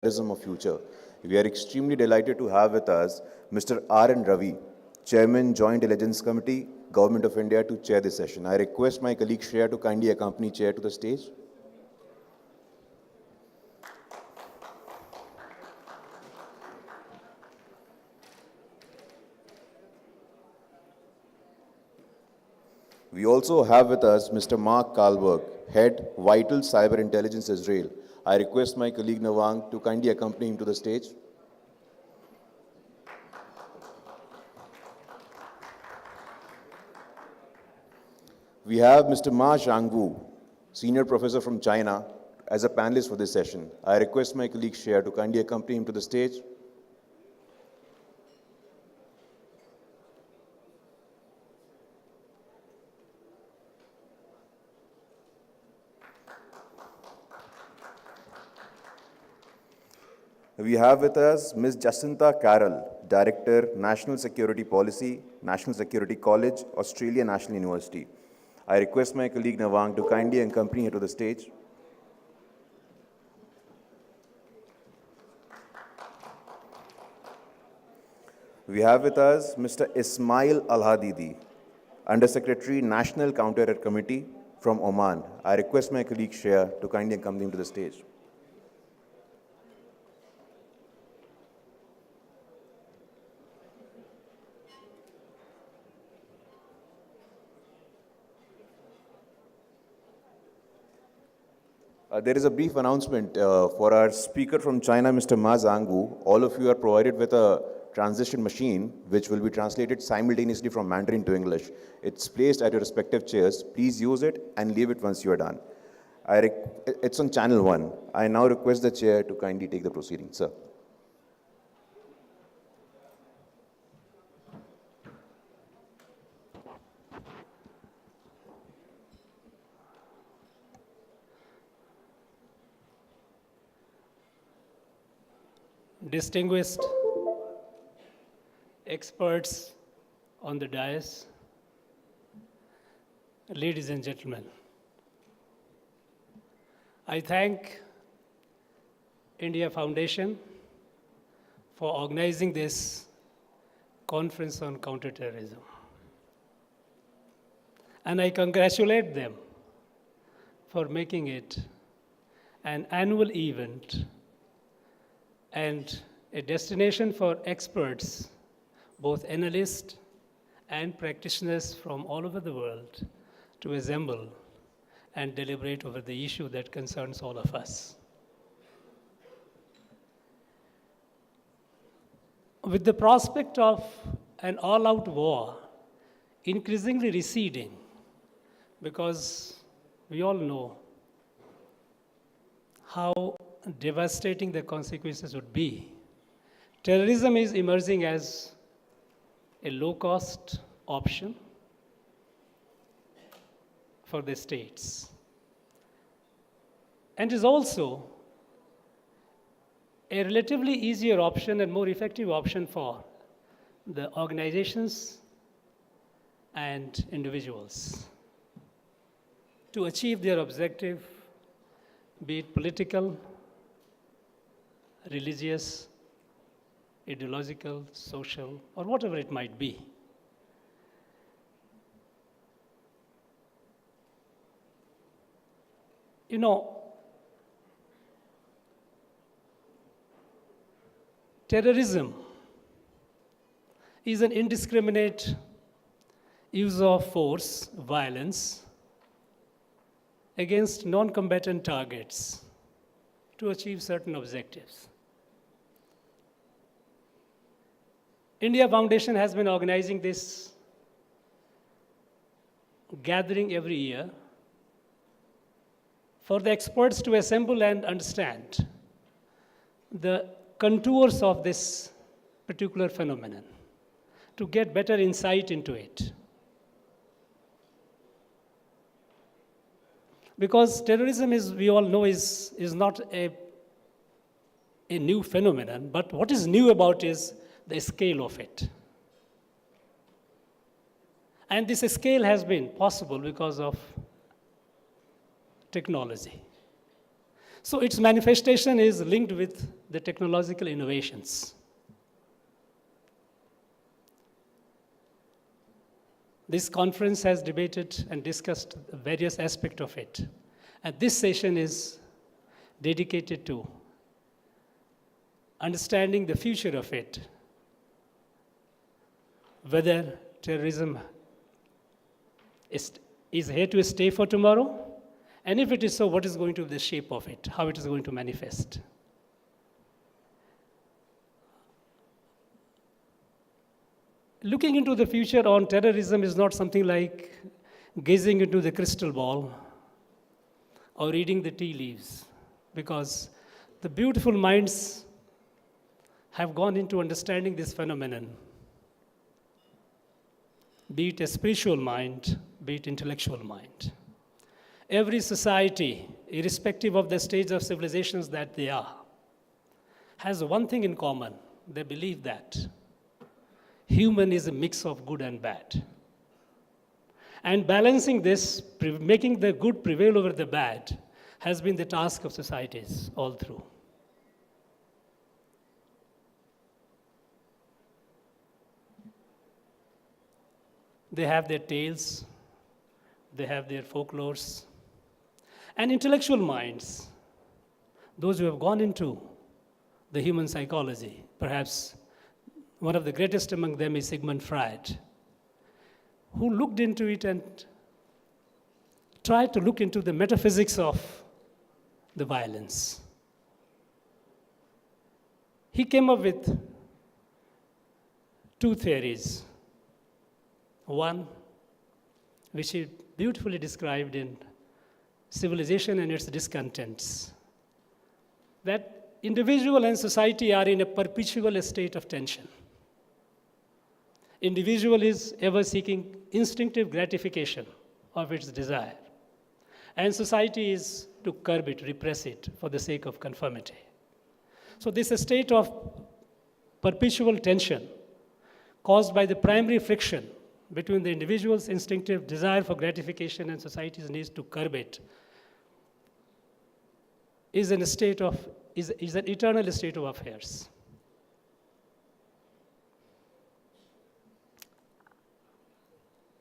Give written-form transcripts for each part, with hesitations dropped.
Terrorism of Future. We are extremely delighted to have with us Mr. R.N. Ravi, Chairman, Joint Intelligence Committee, Government of India, to chair this session. I request my colleague Shreya to kindly accompany Chair to the stage. We also have with us Mr. Mark Kalberg, Head, Vital Cyber Intelligence Israel. I request my colleague Nawang to kindly accompany him to the stage. We have Mr. Ma Zhangwu, Senior Professor from China, as a panelist for this session. I request my colleague Shreya to kindly accompany him to the stage. We have with us Ms. Jacinta Carroll, Director, National Security Policy, National Security College, Australia National University. I request my colleague Nawang to kindly accompany her to the stage. We have with us Mr. Ismail Al-Hadidi, Undersecretary, National Counterterrorism Committee from Oman. I request my colleague Shreya to kindly accompany him to the stage. There is a brief announcement for our speaker from China, Mr. Ma Zhangwu. All of you are provided with a transition machine, which will be translated simultaneously from Mandarin to English. It's placed at your respective chairs. Please use it and leave it once you are done. It's on channel 1. I now request the chair to kindly take the proceedings, sir. Distinguished experts on the dais, ladies and gentlemen, I thank India Foundation for organizing this conference on counterterrorism. And I congratulate them for making it an annual event and a destination for experts, both analysts and practitioners from all over the world, to assemble and deliberate over the issue that concerns all of us. With the prospect of an all-out war increasingly receding, because we all know how devastating the consequences would be, terrorism is emerging as a low-cost option for the states, and is also a relatively easier option and more effective option for the organizations and individuals to achieve their objective, be it political, religious, ideological, social, or whatever it might be. You know, terrorism is an indiscriminate use of force, violence, against non-combatant targets to achieve certain objectives. India Foundation has been organizing this gathering every year for the experts to assemble and understand the contours of this particular phenomenon, to get better insight into it. Because terrorism is, we all know, is not a new phenomenon, but what is new about is the scale of it. And this scale has been possible because of technology. So its manifestation is linked with the technological innovations. This conference has debated and discussed various aspects of it. And this session is dedicated to understanding the future of it, whether terrorism is here to stay for tomorrow, and if it is so, what is going to be the shape of it, how it is going to manifest. Looking into the future on terrorism is not something like gazing into the crystal ball or reading the tea leaves, because the beautiful minds have gone into understanding this phenomenon, be it a spiritual mind, be it intellectual mind. Every society, irrespective of the stage of civilizations that they are, has one thing in common. They believe that human is a mix of good and bad. And balancing this, making the good prevail over the bad, has been the task of societies all through. They have their tales, they have their folklores, and intellectual minds, those who have gone into the human psychology. Perhaps one of the greatest among them is Sigmund Freud, who looked into it and tried to look into the metaphysics of the violence. He came up with two theories. One, which he beautifully described in Civilization and Its Discontents, that individual and society are in a perpetual state of tension. Individual is ever seeking instinctive gratification of its desire, and society is to curb it, repress it for the sake of conformity. So this state of perpetual tension caused by the primary friction between the individual's instinctive desire for gratification and society's needs to curb it is an eternal state of affairs.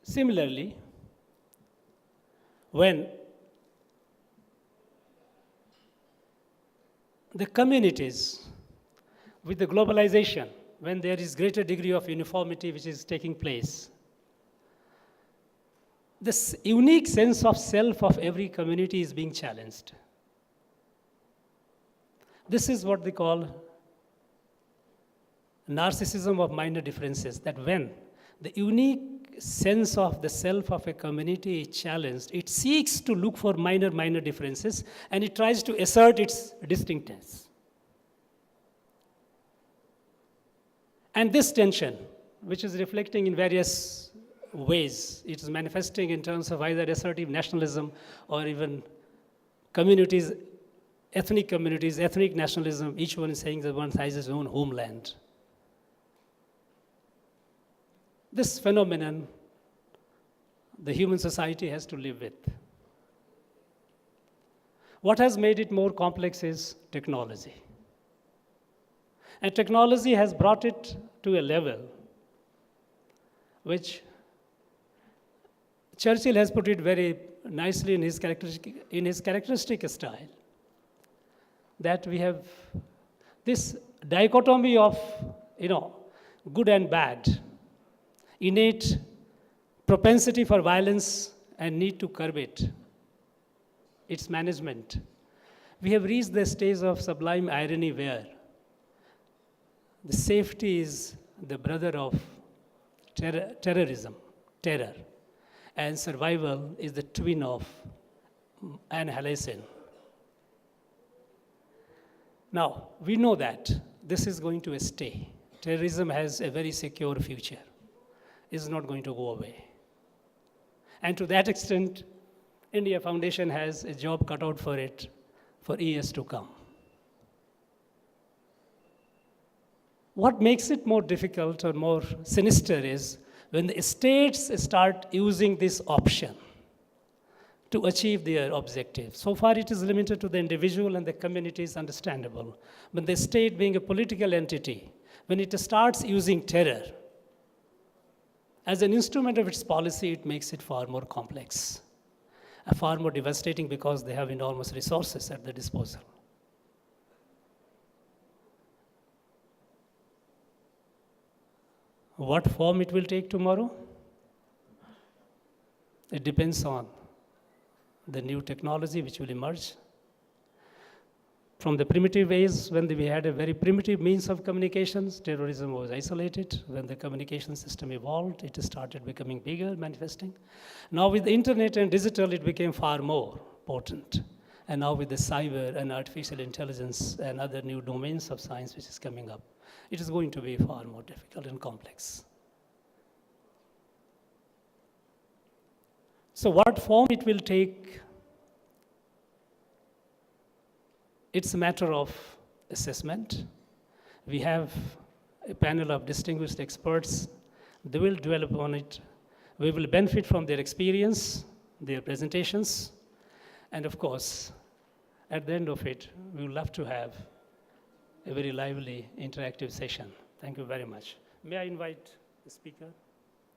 Similarly, when the communities, with the globalization, when there is greater degree of uniformity which is taking place, this unique sense of self of every community is being challenged. This is what they call narcissism of minor differences, that when the unique sense of the self of a community is challenged, it seeks to look for minor differences, and it tries to assert its distinctness. And this tension, which is reflecting in various ways, it is manifesting in terms of either assertive nationalism or even communities, ethnic nationalism, each one is saying that one has his own homeland. This phenomenon, the human society has to live with. What has made it more complex is technology. And technology has brought it to a level which Churchill has put it very nicely in his characteristic style, that we have this dichotomy of, good and bad, innate propensity for violence and need to curb it, its management. We have reached the stage of sublime irony where the safety is the brother of terrorism, terror, and survival is the twin of annihilation. Now, we know that this is going to stay. Terrorism has a very secure future. It's not going to go away. And to that extent, India Foundation has a job cut out for it for years to come. What makes it more difficult or more sinister is when the states start using this option to achieve their objective. So far, it is limited to the individual and the community is understandable. But the state, being a political entity, when it starts using terror as an instrument of its policy, it makes it far more complex, and far more devastating because they have enormous resources at their disposal. What form it will take tomorrow? It depends on the new technology which will emerge. From the primitive ways, when we had a very primitive means of communications, terrorism was isolated. When the communication system evolved, it started becoming bigger, manifesting. Now with the internet and digital, it became far more potent. And now with the cyber and artificial intelligence and other new domains of science which is coming up, it is going to be far more difficult and complex. So what form it will take, it's a matter of assessment. We have a panel of distinguished experts. They will develop on it. We will benefit from their experience, their presentations, and of course, at the end of it, we would love to have a very lively, interactive session. Thank you very much. May I invite the speaker?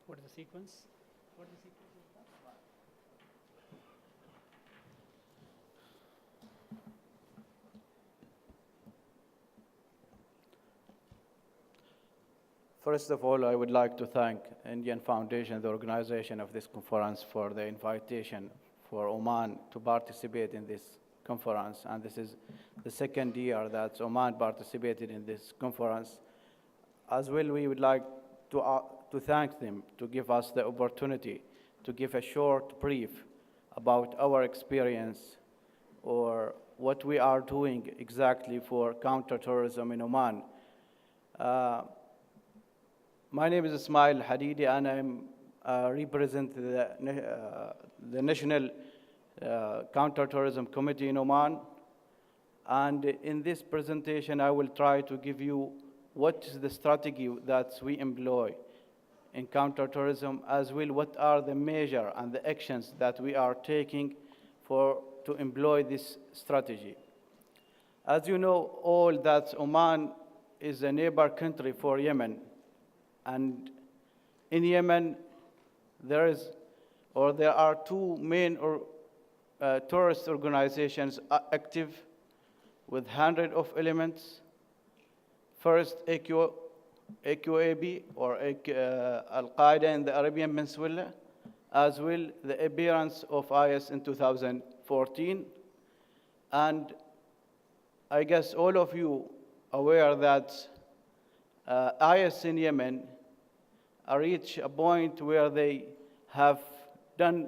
What is the sequence? What is the sequence? First of all, I would like to thank Indian Foundation, the organization of this conference, for the invitation for Oman to participate in this conference. And this is the second year that Oman participated in this conference. As well, we would like to thank them to give us the opportunity to give a short brief about our experience or what we are doing exactly for counterterrorism in Oman. My name is Ismail Hadidi, and I represent the National Counterterrorism Committee in Oman. And in this presentation, I will try to give you what is the strategy that we employ in counterterrorism, as well what are the measures and the actions that we are taking to employ this strategy. As you know all, that Oman is a neighbor country for Yemen. And in Yemen, there are two main terrorist organizations active with hundreds of elements. First, AQAB, or Al-Qaeda in the Arabian Peninsula, as well the appearance of IS in 2014. And I guess all of you aware that IS in Yemen reach a point where they have done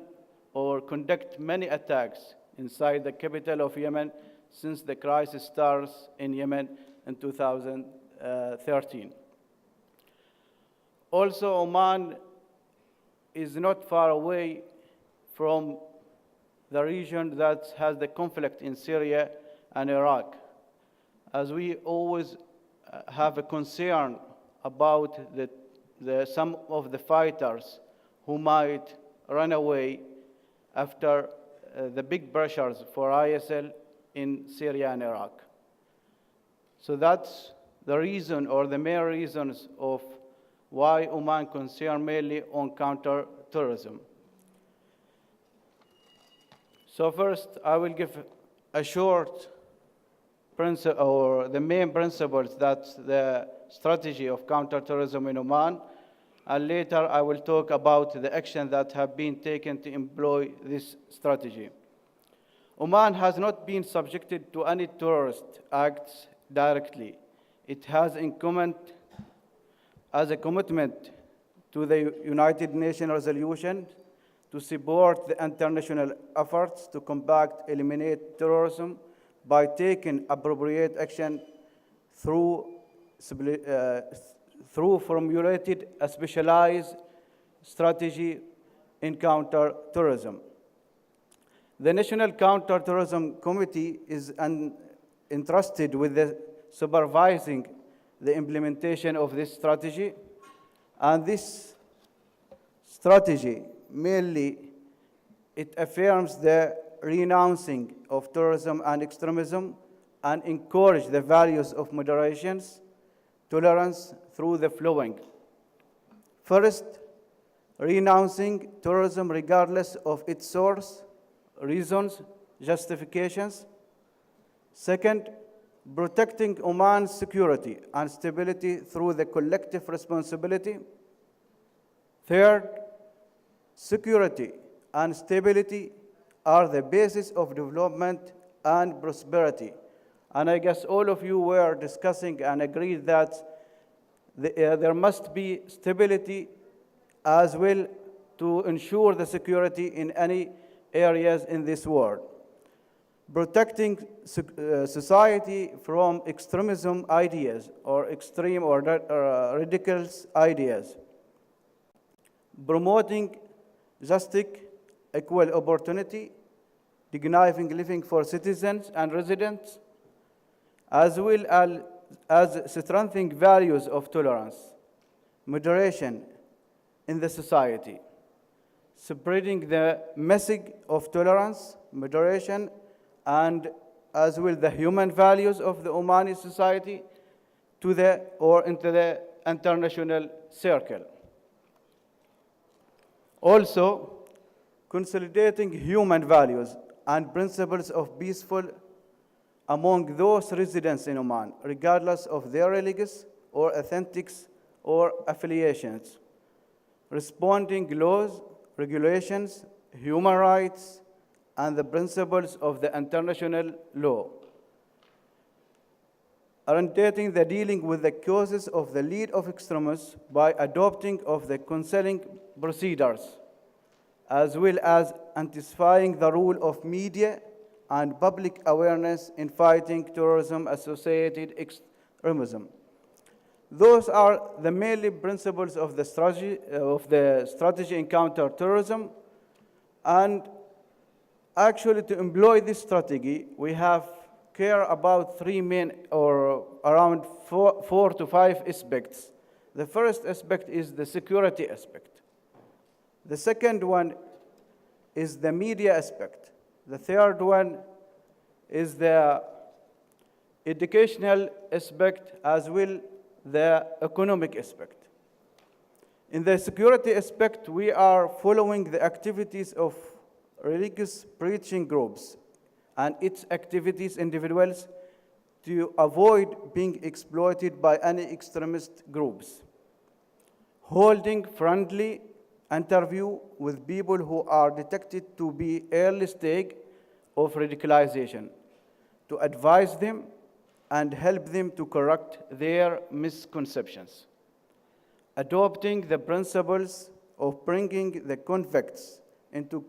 or conduct many attacks inside the capital of Yemen since the crisis starts in Yemen in 2013. Also, Oman is not far away from the region that has the conflict in Syria and Iraq, as we always have a concern about some of the fighters who might run away after the big pressures for ISIL in Syria and Iraq. So that's the reason, or the main reasons, of why Oman concerned mainly on counterterrorism. So first, I will give a short or the main principles that the strategy of counterterrorism in Oman, and later I will talk about the action that have been taken to employ this strategy. Oman has not been subjected to any terrorist acts directly. It has in common as a commitment to the United Nations resolution to support the international efforts to combat, eliminate terrorism by taking appropriate action through formulated a specialized strategy in counterterrorism. The National Counterterrorism Committee is entrusted with supervising the implementation of this strategy, and this strategy mainly It affirms the renouncing of terrorism and extremism and encourages the values of moderation, tolerance through the following. First, renouncing terrorism regardless of its source, reasons, justifications. Second, protecting Oman's security and stability through the collective responsibility. Third, security and stability are the basis of development and prosperity. And I guess all of you were discussing and agreed that there must be stability as well to ensure the security in any areas in this world. Protecting society from extremism ideas or extreme or ridiculous ideas. Promoting justice, equal opportunity, dignified living for citizens and residents, as well as strengthening values of tolerance, moderation in the society, spreading the message of tolerance, moderation, and as well the human values of the Omani society to into the international circle. Also, consolidating human values and principles of peaceful among those residents in Oman, regardless of their religious or ethnic or affiliations. Responding laws, regulations, human rights, and the principles of the international law. Orientating the dealing with the causes of the lead of extremism by adopting of the counseling procedures, as well as intensifying the role of media and public awareness in fighting terrorism-associated extremism. Those are the mainly principles of the strategy in counterterrorism. And actually, to employ this strategy, we have care about three main or around four to five aspects. The first aspect is the security aspect. The second one is the media aspect. The third one is the educational aspect as well the economic aspect. In the security aspect, we are following the activities of religious preaching groups and its activities individuals to avoid being exploited by any extremist groups. Holding friendly interview with people who are detected to be early stage of radicalization, to advise them and help them to correct their misconceptions. Adopting the principles of bringing the convicts into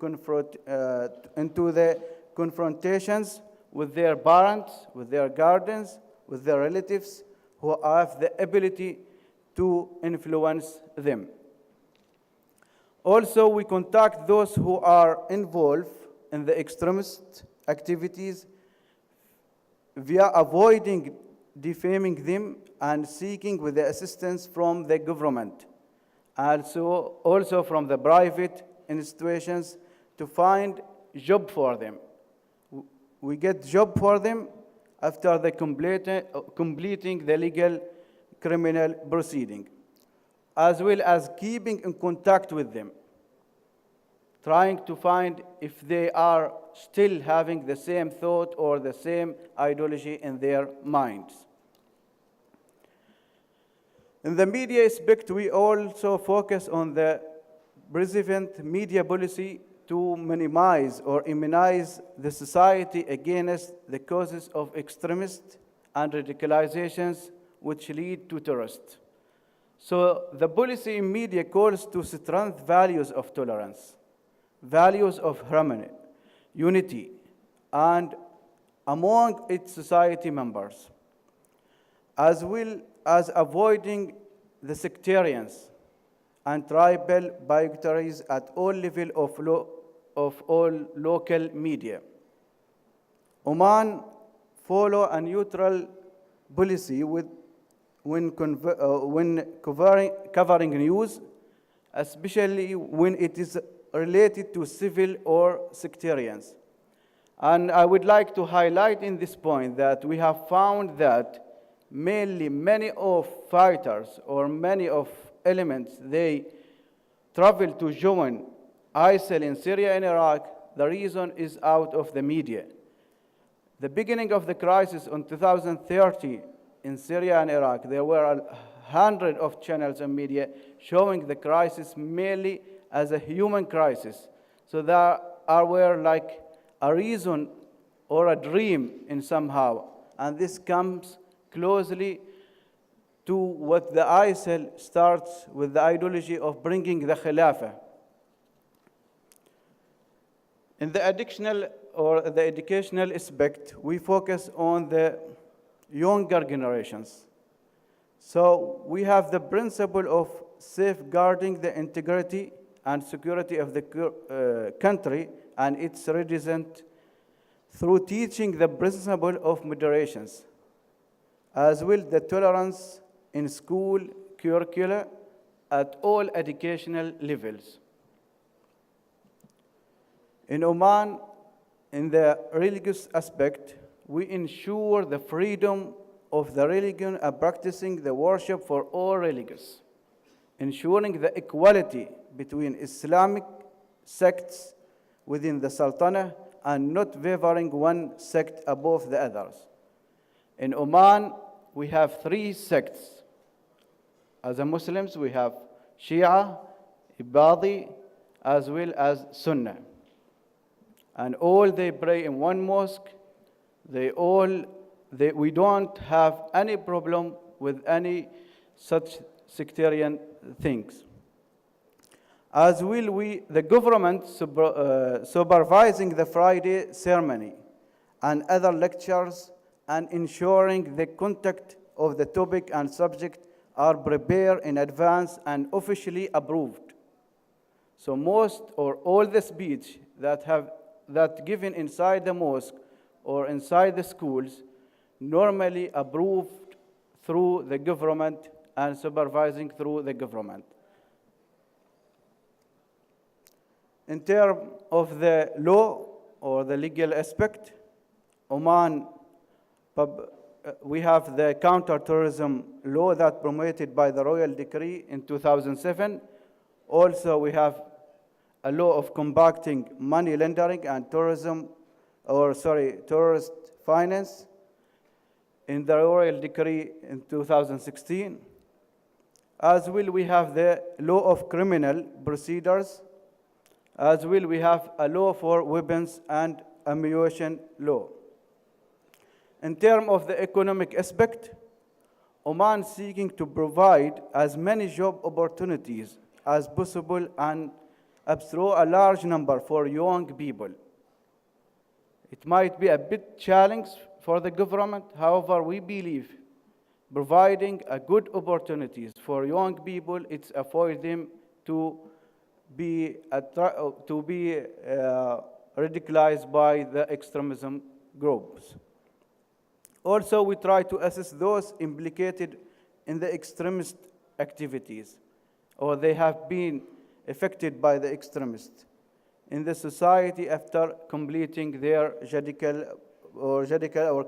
the confrontations with their parents, with their guardians, with their relatives who have the ability to influence them. Also, we contact those who are involved in the extremist activities via avoiding defaming them and seeking with the assistance from the government, also from the private institutions to find job for them. We get job for them after they completing the legal criminal proceeding, as well as keeping in contact with them, trying to find if they are still having the same thought or the same ideology in their minds. In the media aspect, we also focus on the prevalent media policy to minimize or immunize the society against the causes of extremist and radicalizations which lead to terrorists. So the policy in media calls to strengthen values of tolerance, values of harmony, unity, and among its society members, as well as avoiding the sectarians and tribal bigotries at all levels of all local media. Oman follow a neutral policy when covering news, especially when it is related to civil or sectarians. And I would like to highlight in this point that we have found that mainly many of fighters or many of elements, they travel to join ISIL in Syria and Iraq. The reason is out of the media. The beginning of the crisis in 2030 in Syria and Iraq, there were 100 of channels and media showing the crisis mainly as a human crisis. So there were like a reason or a dream in somehow. And this comes closely to what the ISIL starts with the ideology of bringing the Khilafah. In the additional or the educational aspect, we focus on the younger generations. So we have the principle of safeguarding the integrity and security of the country and its residents through teaching the principle of moderations, as well the tolerance in school curricula at all educational levels. In Oman, in the religious aspect, we ensure the freedom of the religion and practicing the worship for all religions, ensuring the equality between Islamic sects within the Sultanate and not favoring one sect above the others. In Oman, we have 3 sects. As a Muslims, we have Shia, Ibadi, as well as Sunnah. And all they pray in one mosque. We don't have any problem with any such sectarian things. As will the government supervising the Friday ceremony and other lectures and ensuring the content of the topic and subject are prepared in advance and officially approved. So most or all the speech that given inside the mosque or inside the schools normally approved through the government and supervising through the government. In terms of the law or the legal aspect, Oman, we have the counterterrorism law that promoted by the royal decree in 2007. Also, we have a law of combating money laundering and terrorist finance in the royal decree in 2016. As well, we have the law of criminal procedures. As well, we have a law for weapons and ammunition law. In terms of the economic aspect, Oman is seeking to provide as many job opportunities as possible and through a large number for young people. It might be a bit challenge for the government. However, we believe providing a good opportunities for young people, it's avoid them to be radicalized by the extremism groups. Also, we try to assist those implicated in the extremist activities, or they have been affected by the extremists in the society after completing their judicial or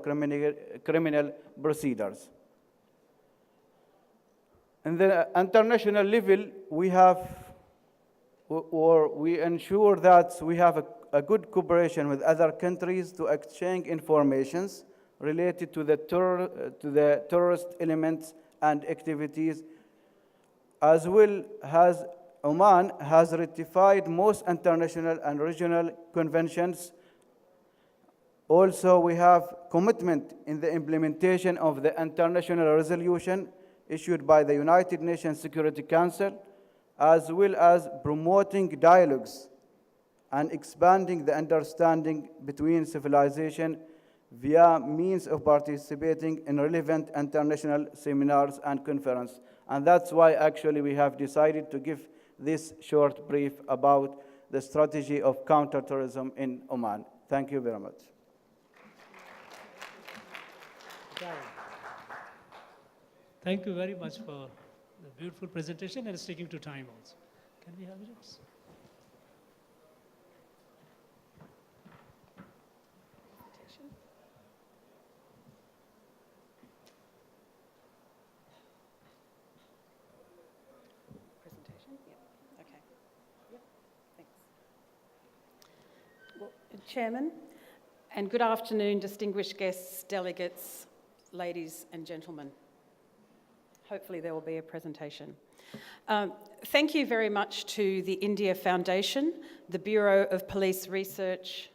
criminal procedures. In the international level, we ensure that we have a good cooperation with other countries to exchange informations related to the terrorist elements and activities, as well as Oman has ratified most international and regional conventions. Also, we have commitment in the implementation of the international resolution issued by the United Nations Security Council, as well as promoting dialogues and expanding the understanding between civilization via means of participating in relevant international seminars and conferences. And that's why actually we have decided to give this short brief about the strategy of counterterrorism in Oman. Thank you very much. Thank you very much for the beautiful presentation and sticking to time also. Can we have it? Chairman, and good afternoon, distinguished guests, delegates, ladies and gentlemen. Hopefully there will be a presentation. Thank you very much to the India Foundation, the Bureau of Police Research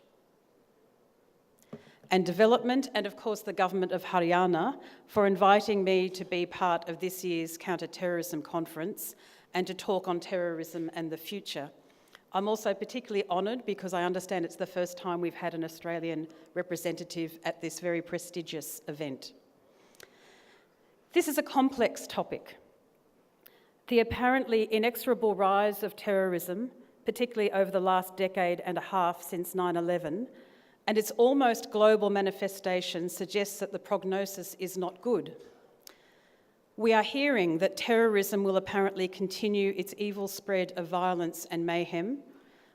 and Development, and of course the Government of Haryana for inviting me to be part of this year's Counterterrorism Conference and to talk on terrorism and the future. I'm also particularly honoured because I understand it's the first time we've had an Australian representative at this very prestigious event. This is a complex topic. The apparently inexorable rise of terrorism, particularly over the last decade and a half since 9/11, and its almost global manifestation suggests that the prognosis is not good. We are hearing that terrorism will apparently continue its evil spread of violence and mayhem,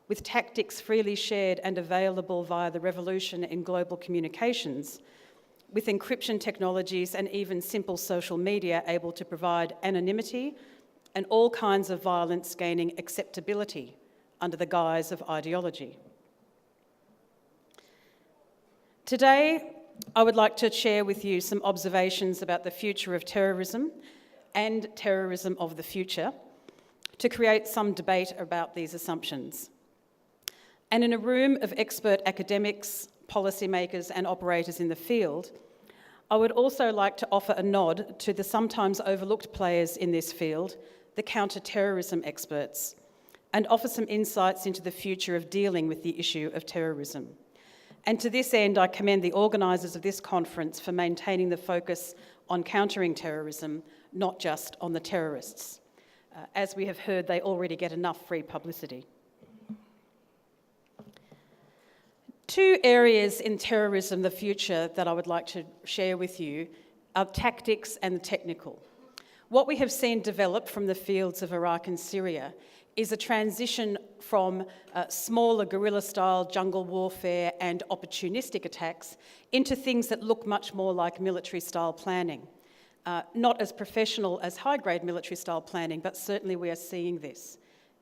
with tactics freely shared and available via the revolution in global communications, with encryption technologies and even simple social media able to provide anonymity and all kinds of violence gaining acceptability under the guise of ideology. Today, I would like to share with you some observations about the future of terrorism and terrorism of the future to create some debate about these assumptions. And in a room of expert academics, policymakers and operators in the field, I would also like to offer a nod to the sometimes overlooked players in this field, the counter-terrorism experts, and offer some insights into the future of dealing with the issue of terrorism. And to this end, I commend the organisers of this conference for maintaining the focus on countering terrorism, not just on the terrorists. As we have heard, they already get enough free publicity. Two areas in terrorism, the future, that I would like to share with you are tactics and the technical. What we have seen develop from the fields of Iraq and Syria is a transition from smaller guerrilla-style jungle warfare and opportunistic attacks into things that look much more like military-style planning. Not as professional as high-grade military-style planning, but certainly we are seeing this.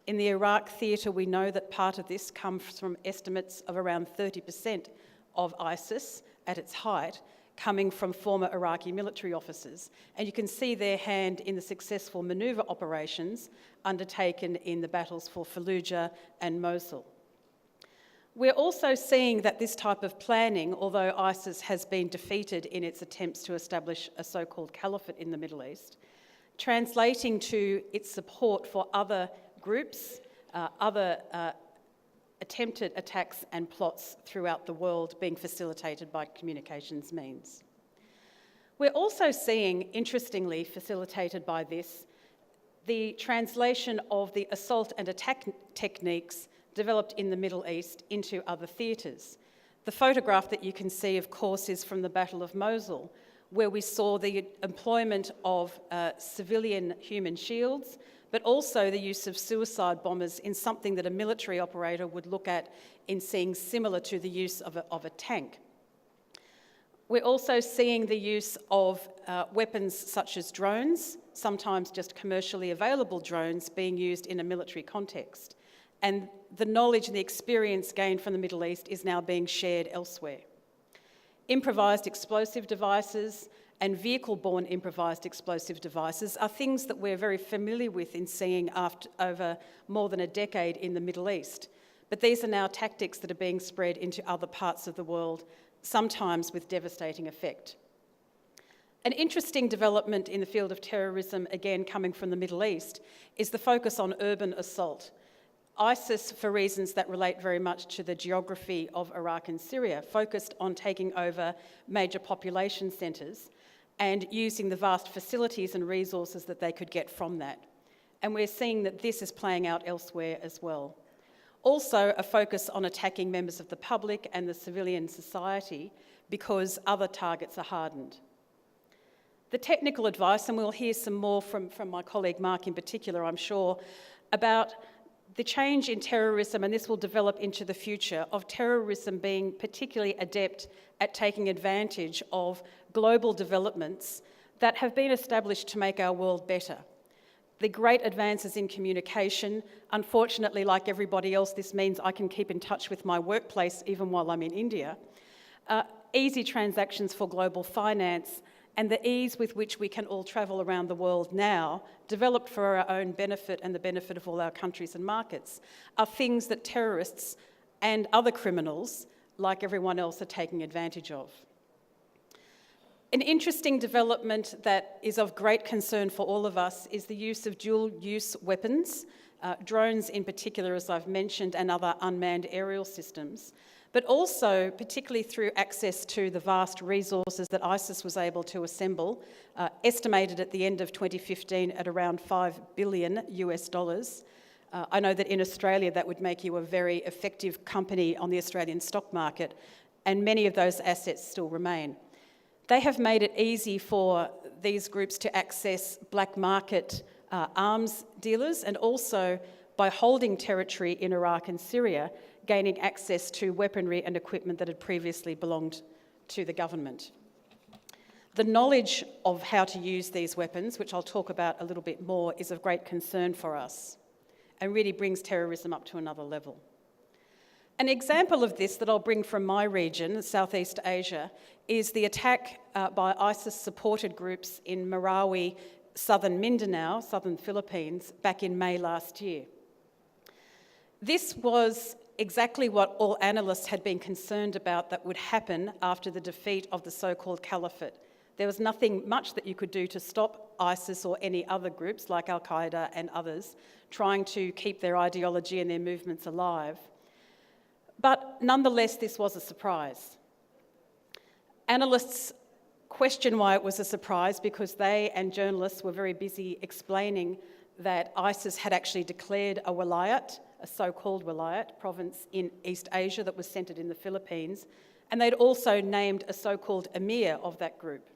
In the Iraq theatre, we know that part of this comes from estimates of around 30% of ISIS at its height coming from former Iraqi military officers. And you can see their hand in the successful manoeuvre operations undertaken in the battles for Fallujah and Mosul. We're also seeing that this type of planning, although ISIS has been defeated in its attempts to establish a so-called caliphate in the Middle East, translating to its support for other groups, other attempted attacks and plots throughout the world being facilitated by communications means. We're also seeing, interestingly, facilitated by this, the translation of the assault and attack techniques developed in the Middle East into other theatres. The photograph that you can see, of course, is from the Battle of Mosul, where we saw the employment of civilian human shields, but also the use of suicide bombers in something that a military operator would look at in seeing similar to the use of a tank. We're also seeing the use of weapons such as drones, sometimes just commercially available drones, being used in a military context. And the knowledge and the experience gained from the Middle East is now being shared elsewhere. Improvised explosive devices and vehicle-borne improvised explosive devices are things that we're very familiar with in seeing over more than a decade in the Middle East. But these are now tactics that are being spread into other parts of the world, sometimes with devastating effect. An interesting development in the field of terrorism, again coming from the Middle East, is the focus on urban assault. ISIS, for reasons that relate very much to the geography of Iraq and Syria, focused on taking over major population centres and using the vast facilities and resources that they could get from that. And we're seeing that this is playing out elsewhere as well. Also, a focus on attacking members of the public and the civilian society because other targets are hardened. The technical advice, and we'll hear some more from my colleague Mark in particular, I'm sure, about the change in terrorism, and this will develop into the future, of terrorism being particularly adept at taking advantage of global developments that have been established to make our world better. The great advances in communication. Unfortunately, like everybody else, this means I can keep in touch with my workplace even while I'm in India. Easy transactions for global finance, and the ease with which we can all travel around the world now, developed for our own benefit and the benefit of all our countries and markets, are things that terrorists and other criminals, like everyone else, are taking advantage of. An interesting development that is of great concern for all of us is the use of dual-use weapons, drones in particular, as I've mentioned, and other unmanned aerial systems, but also particularly through access to the vast resources that ISIS was able to assemble, estimated at the end of 2015 at around $5 billion US dollars. I know that in Australia that would make you a very effective company on the Australian stock market, and many of those assets still remain. They have made it easy for these groups to access black market arms dealers, and also by holding territory in Iraq and Syria, gaining access to weaponry and equipment that had previously belonged to the government. The knowledge of how to use these weapons, which I'll talk about a little bit more, is of great concern for us and really brings terrorism up to another level. An example of this that I'll bring from my region, Southeast Asia, is the attack by ISIS-supported groups in Marawi, southern Mindanao, southern Philippines, back in May last year. This was exactly what all analysts had been concerned about that would happen after the defeat of the so-called caliphate. There was nothing much that you could do to stop ISIS or any other groups like Al-Qaeda and others trying to keep their ideology and their movements alive. But nonetheless, this was a surprise. Analysts question why it was a surprise because they and journalists were very busy explaining that ISIS had actually declared a wilayat, a so-called wilayat, province in East Asia that was centred in the Philippines, and they'd also named a so-called emir of that group.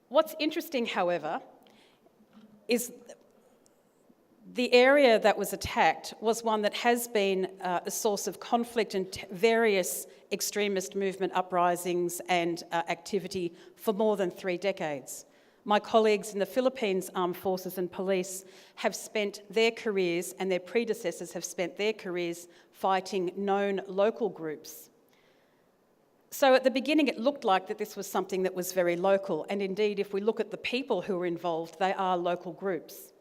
What's interesting, however, is the area that was attacked was one that has been a source of conflict and various extremist movement uprisings and activity for more than 3 decades. My colleagues in the Philippines Armed Forces and Police have spent their careers, and their predecessors have spent their careers, fighting known local groups. So at the beginning it looked like that this was something that was very local, and indeed if we look at the people who were involved, they are local groups.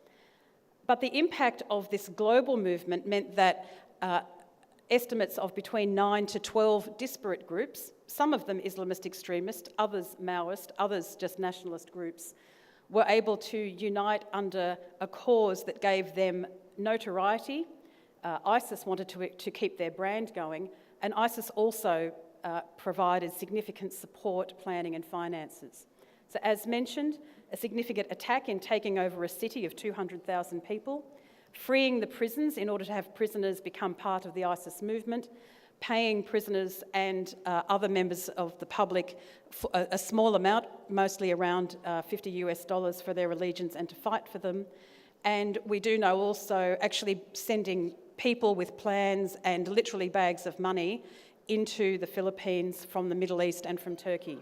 But the impact of this global movement meant that estimates of between 9 to 12 disparate groups, some of them Islamist extremist, others Maoist, others just nationalist groups, were able to unite under a cause that gave them notoriety. ISIS wanted to keep their brand going, and ISIS also provided significant support, planning and finances. So as mentioned, a significant attack in taking over a city of 200,000 people, freeing the prisons in order to have prisoners become part of the ISIS movement, paying prisoners and other members of the public a small amount, mostly around $50 US for their allegiance and to fight for them. And we do know also actually sending people with plans and literally bags of money into the Philippines from the Middle East and from Turkey.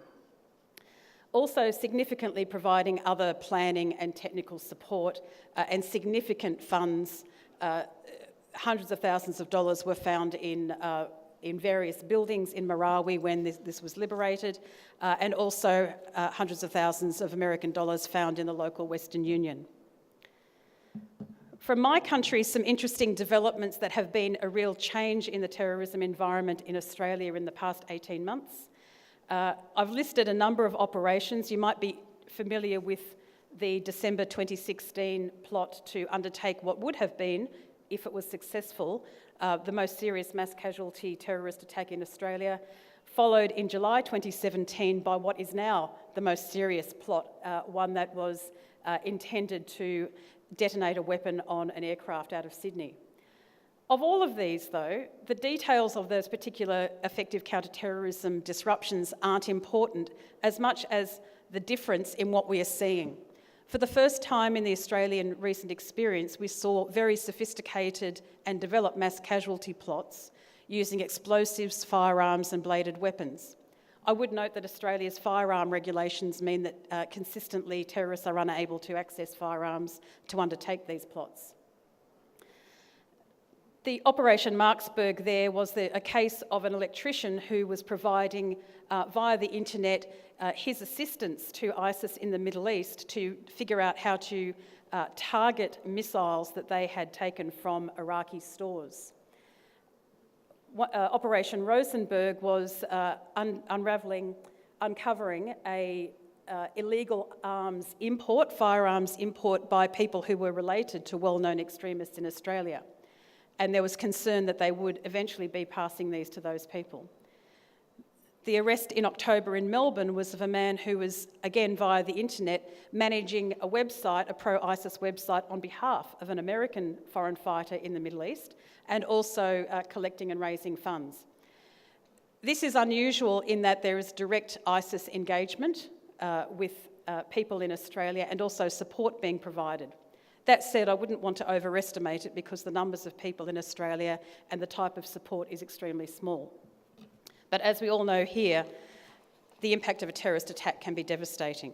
Also significantly providing other planning and technical support and significant funds. Hundreds of thousands of dollars were found in various buildings in Marawi when this was liberated, and also hundreds of thousands of American dollars found in the local Western Union. From my country, some interesting developments that have been a real change in the terrorism environment in Australia in the past 18 months. I've listed a number of operations. You might be familiar with the December 2016 plot to undertake what would have been, if it was successful, the most serious mass casualty terrorist attack in Australia, followed in July 2017 by what is now the most serious plot, one that was intended to detonate a weapon on an aircraft out of Sydney. Of all of these, though, the details of those particular effective counterterrorism disruptions aren't important as much as the difference in what we are seeing. For the first time in the Australian recent experience, we saw very sophisticated and developed mass casualty plots using explosives, firearms and bladed weapons. I would note that Australia's firearm regulations mean that consistently terrorists are unable to access firearms to undertake these plots. The Operation Marksburg there was a case of an electrician who was providing via the internet his assistance to ISIS in the Middle East to figure out how to target missiles that they had taken from Iraqi stores. Operation Rosenberg was uncovering a illegal firearms import by people who were related to well-known extremists in Australia. And there was concern that they would eventually be passing these to those people. The arrest in October in Melbourne was of a man who was, again via the internet, managing a website, a pro-ISIS website, on behalf of an American foreign fighter in the Middle East, and also collecting and raising funds. This is unusual in that there is direct ISIS engagement with people in Australia and also support being provided. That said, I wouldn't want to overestimate it because the numbers of people in Australia and the type of support is extremely small. But as we all know here, the impact of a terrorist attack can be devastating.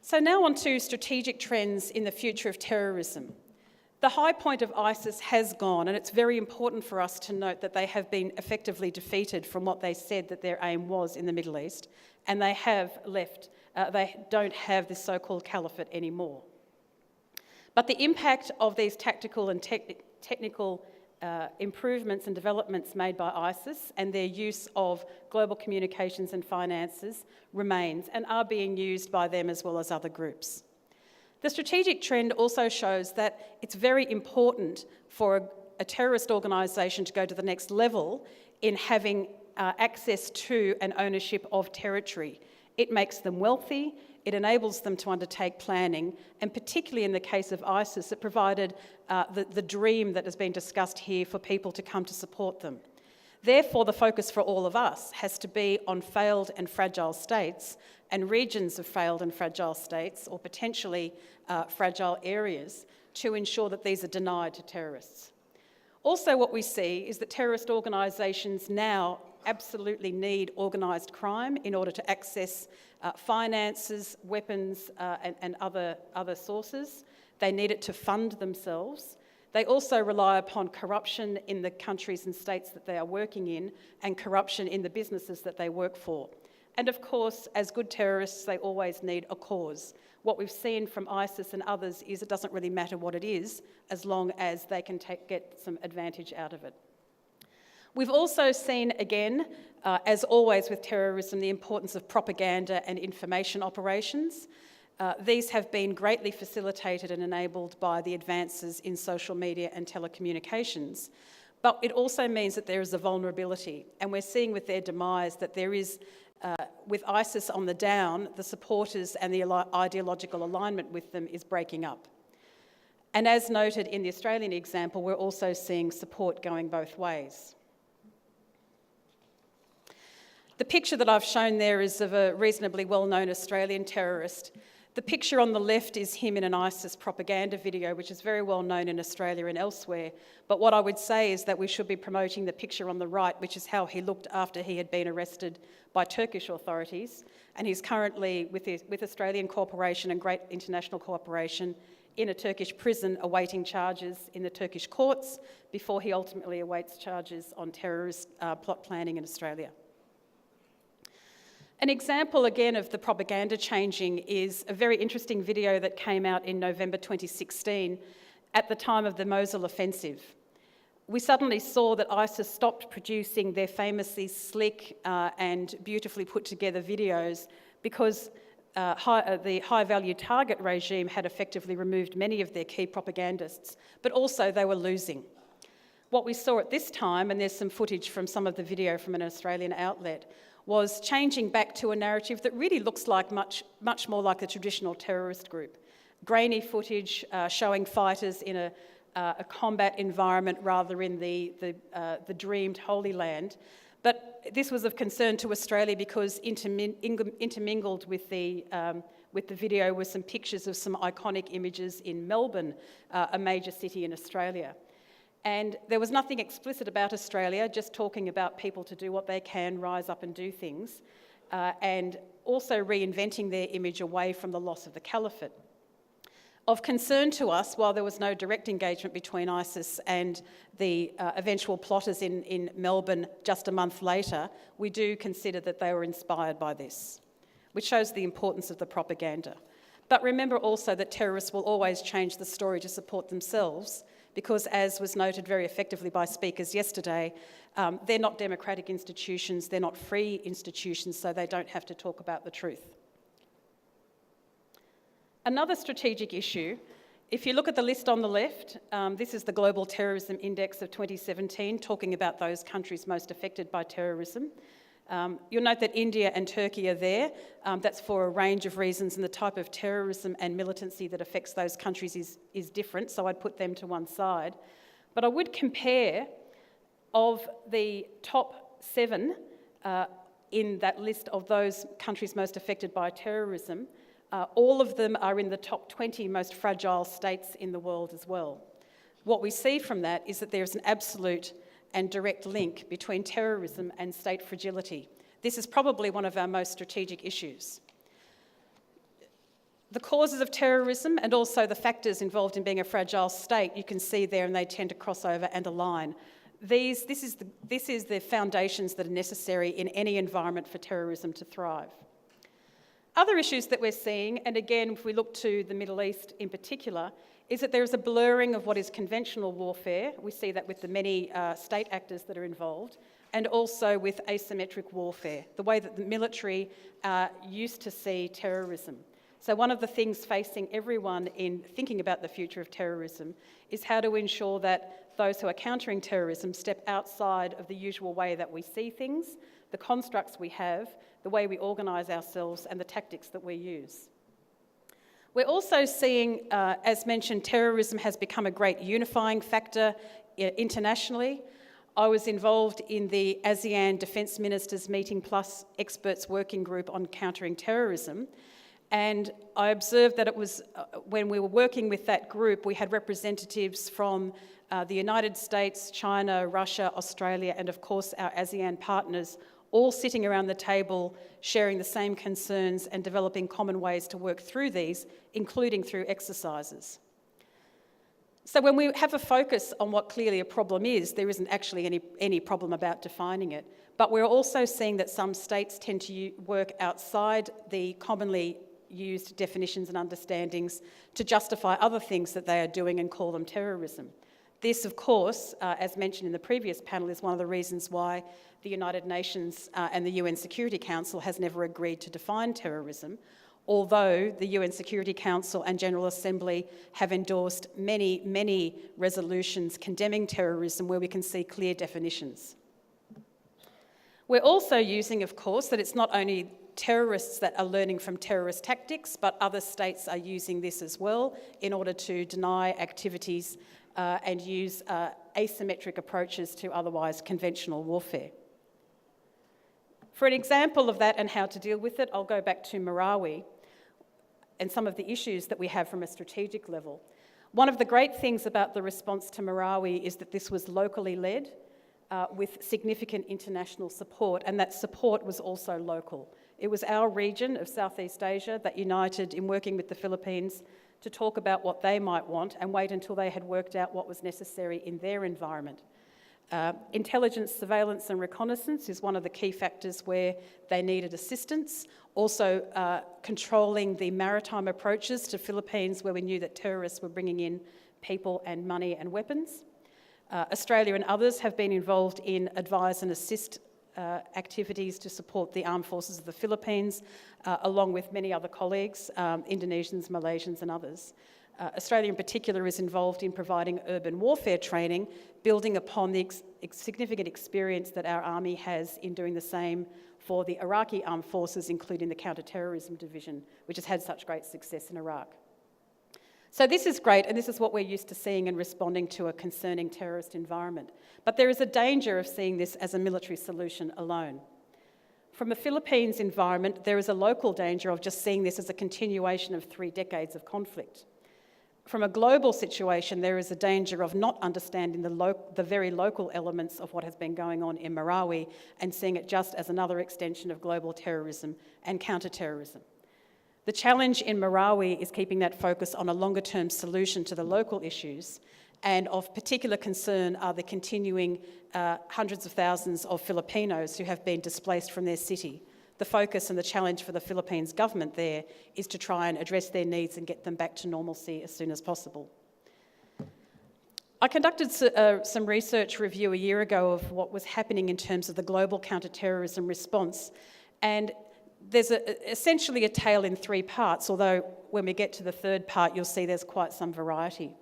So now on to strategic trends in the future of terrorism. The high point of ISIS has gone, and it's very important for us to note that they have been effectively defeated from what they said that their aim was in the Middle East, and they have left. They don't have this so-called caliphate anymore. But the impact of these tactical and technical improvements and developments made by ISIS and their use of global communications and finances remains and are being used by them as well as other groups. The strategic trend also shows that it's very important for a terrorist organisation to go to the next level in having access to and ownership of territory. It makes them wealthy, it enables them to undertake planning, and particularly in the case of ISIS, it provided the dream that has been discussed here for people to come to support them. Therefore, the focus for all of us has to be on failed and fragile states and regions of failed and fragile states, or potentially fragile areas, to ensure that these are denied to terrorists. Also, what we see is that terrorist organisations now absolutely need organised crime in order to access finances, weapons, and other sources. They need it to fund themselves. They also rely upon corruption in the countries and states that they are working in, and corruption in the businesses that they work for. And of course, as good terrorists, they always need a cause. What we've seen from ISIS and others is it doesn't really matter what it is, as long as they can get some advantage out of it. We've also seen, again, as always with terrorism, the importance of propaganda and information operations. These have been greatly facilitated and enabled by the advances in social media and telecommunications. But it also means that there is a vulnerability, and we're seeing with their demise that there is, with ISIS on the down, the supporters and the ideological alignment with them is breaking up. And as noted in the Australian example, we're also seeing support going both ways. The picture that I've shown there is of a reasonably well-known Australian terrorist. The picture on the left is him in an ISIS propaganda video, which is very well known in Australia and elsewhere. But what I would say is that we should be promoting the picture on the right, which is how he looked after he had been arrested by Turkish authorities. And he's currently, with Australian cooperation and great international cooperation, in a Turkish prison awaiting charges in the Turkish courts before he ultimately awaits charges on terrorist plot planning in Australia. An example, again, of the propaganda changing is a very interesting video that came out in November 2016 at the time of the Mosul offensive. We suddenly saw that ISIS stopped producing their famously slick and beautifully put together videos because the high-value target regime had effectively removed many of their key propagandists, but also they were losing. What we saw at this time, and there's some footage from some of the video from an Australian outlet, was changing back to a narrative that really looks like much more like a traditional terrorist group. Grainy footage showing fighters in a combat environment rather in the dreamed Holy Land. But this was of concern to Australia because intermingled with the video were some pictures of some iconic images in Melbourne, a major city in Australia. And there was nothing explicit about Australia, just talking about people to do what they can, rise up and do things, and also reinventing their image away from the loss of the caliphate. Of concern to us, while there was no direct engagement between ISIS and the eventual plotters in Melbourne just a month later, we do consider that they were inspired by this, which shows the importance of the propaganda. But remember also that terrorists will always change the story to support themselves, because, as was noted very effectively by speakers yesterday, they're not democratic institutions, they're not free institutions, so they don't have to talk about the truth. Another strategic issue, if you look at the list on the left, this is the Global Terrorism Index of 2017, talking about those countries most affected by terrorism. You'll note that India and Turkey are there. That's for a range of reasons, and the type of terrorism and militancy that affects those countries is different, so I'd put them to one side. But I would compare, of the top 7 in that list of those countries most affected by terrorism, all of them are in the top 20 most fragile states in the world as well. What we see from that is that there's an absolute and direct link between terrorism and state fragility. This is probably one of our most strategic issues. The causes of terrorism and also the factors involved in being a fragile state, you can see there, and they tend to cross over and align. This is the foundations that are necessary in any environment for terrorism to thrive. Other issues that we're seeing, and again, if we look to the Middle East in particular, is that there is a blurring of what is conventional warfare. We see that with the many state actors that are involved, and also with asymmetric warfare, the way that the military used to see terrorism. So one of the things facing everyone in thinking about the future of terrorism is how to ensure that those who are countering terrorism step outside of the usual way that we see things, the constructs we have, the way we organise ourselves, and the tactics that we use. We're also seeing, as mentioned, terrorism has become a great unifying factor internationally. I was involved in the ASEAN Defence Ministers Meeting Plus Experts Working Group on Countering Terrorism, and I observed that it was, when we were working with that group, we had representatives from the United States, China, Russia, Australia, and of course our ASEAN partners, all sitting around the table, sharing the same concerns and developing common ways to work through these, including through exercises. So when we have a focus on what clearly a problem is, there isn't actually any problem about defining it. But we're also seeing that some states tend to work outside the commonly used definitions and understandings to justify other things that they are doing and call them terrorism. This, of course, as mentioned in the previous panel, is one of the reasons why the United Nations and the UN Security Council has never agreed to define terrorism, although the UN Security Council and General Assembly have endorsed many, many resolutions condemning terrorism where we can see clear definitions. We're also using, of course, that it's not only terrorists that are learning from terrorist tactics, but other states are using this as well in order to deny activities and use asymmetric approaches to otherwise conventional warfare. For an example of that and how to deal with it, I'll go back to Marawi and some of the issues that we have from a strategic level. One of the great things about the response to Marawi is that this was locally led with significant international support, and that support was also local. It was our region of Southeast Asia that united in working with the Philippines to talk about what they might want and wait until they had worked out what was necessary in their environment. Intelligence, surveillance and reconnaissance is one of the key factors where they needed assistance. Also controlling the maritime approaches to Philippines where we knew that terrorists were bringing in people and money and weapons. Australia and others have been involved in advise and assist activities to support the armed forces of the Philippines, along with many other colleagues, Indonesians, Malaysians and others. Australia in particular is involved in providing urban warfare training, building upon the significant experience that our army has in doing the same for the Iraqi armed forces, including the Counterterrorism Division, which has had such great success in Iraq. So this is great, and this is what we're used to seeing in responding to a concerning terrorist environment. But there is a danger of seeing this as a military solution alone. From a Philippines environment, there is a local danger of just seeing this as a continuation of 3 decades of conflict. from a global situation, there is a danger of not understanding the very local elements of what has been going on in Marawi and seeing it just as another extension of global terrorism and counterterrorism. The challenge in Marawi is keeping that focus on a longer-term solution to the local issues, and of particular concern are the continuing hundreds of thousands of Filipinos who have been displaced from their city. The focus and the challenge for the Philippines government there is to try and address their needs and get them back to normalcy as soon as possible. I conducted some research review a year ago of what was happening in terms of the global counterterrorism response, and there's essentially a tale in three parts, although when we get to the third part, you'll see there's quite some variety.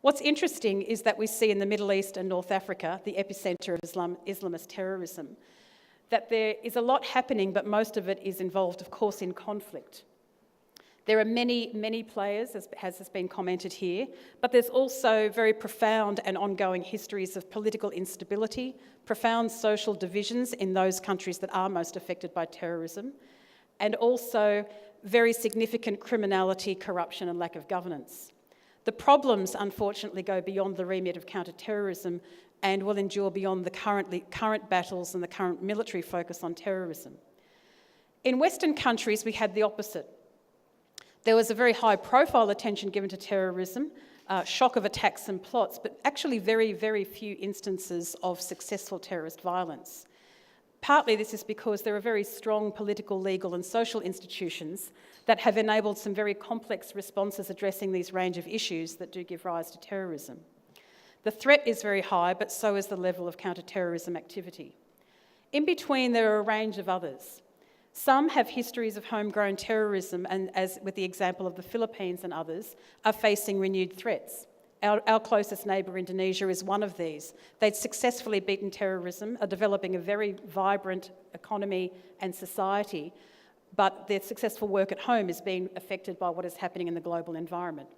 What's interesting is that we see in the Middle East and North Africa, the epicenter of Islamist terrorism, that there is a lot happening, but most of it is involved, of course, in conflict. There are many, many players, as has been commented here, but there's also very profound and ongoing histories of political instability, profound social divisions in those countries that are most affected by terrorism, and also very significant criminality, corruption, and lack of governance. The problems, unfortunately, go beyond the remit of counterterrorism and will endure beyond the current battles and the current military focus on terrorism. In Western countries, we had the opposite. There was a very high-profile attention given to terrorism, shock of attacks and plots, but actually very, very few instances of successful terrorist violence. Partly this is because there are very strong political, legal and social institutions that have enabled some very complex responses addressing these range of issues that do give rise to terrorism. The threat is very high, but so is the level of counterterrorism activity. In between, there are a range of others. Some have histories of homegrown terrorism, and as with the example of the Philippines and others, are facing renewed threats. Our closest neighbour, Indonesia, is one of these. They'd successfully beaten terrorism, are developing a very vibrant economy and society, but their successful work at home is being affected by what is happening in the global environment.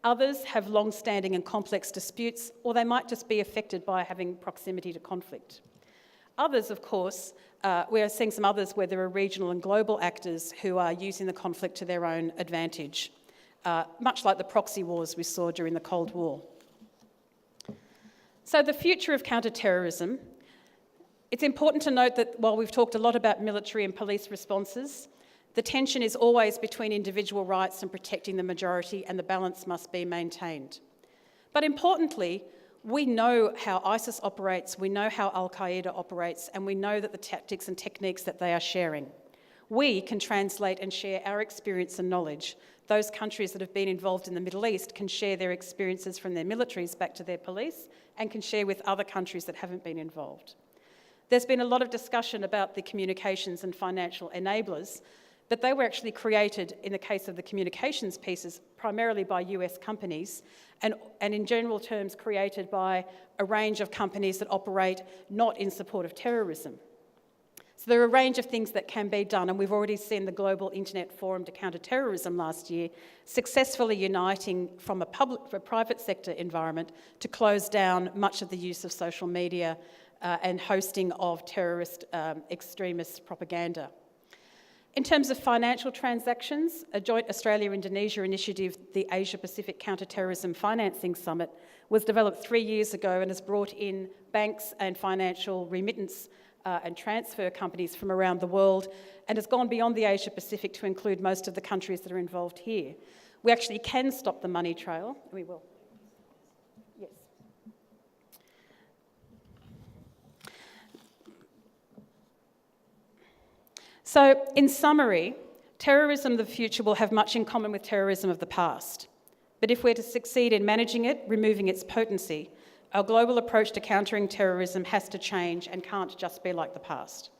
Others have long-standing and complex disputes, or they might just be affected by having proximity to conflict. Others, of course, we are seeing some others where there are regional and global actors who are using the conflict to their own advantage, much like the proxy wars we saw during the Cold War. So the future of counterterrorism, it's important to note that while we've talked a lot about military and police responses, the tension is always between individual rights and protecting the majority, and the balance must be maintained. But importantly, we know how ISIS operates, we know how Al-Qaeda operates, and we know that the tactics and techniques that they are sharing. We can translate and share our experience and knowledge. Those countries that have been involved in the Middle East can share their experiences from their militaries back to their police and can share with other countries that haven't been involved. There's been a lot of discussion about the communications and financial enablers, but they were actually created, in the case of the communications pieces, primarily by US companies, and in general terms created by a range of companies that operate not in support of terrorism. So there are a range of things that can be done, and we've already seen the Global Internet Forum to Counterterrorism last year successfully uniting from a private sector environment to close down much of the use of social media and hosting of terrorist extremist propaganda. In terms of financial transactions, a joint Australia-Indonesia initiative, the Asia-Pacific Counterterrorism Financing Summit, was developed 3 years ago and has brought in banks and financial remittance and transfer companies from around the world, and has gone beyond the Asia-Pacific to include most of the countries that are involved here. We actually can stop the money trail, and we will. Yes. So, in summary, terrorism of the future will have much in common with terrorism of the past. But if we're to succeed in managing it, removing its potency, our global approach to countering terrorism has to change and can't just be like the past.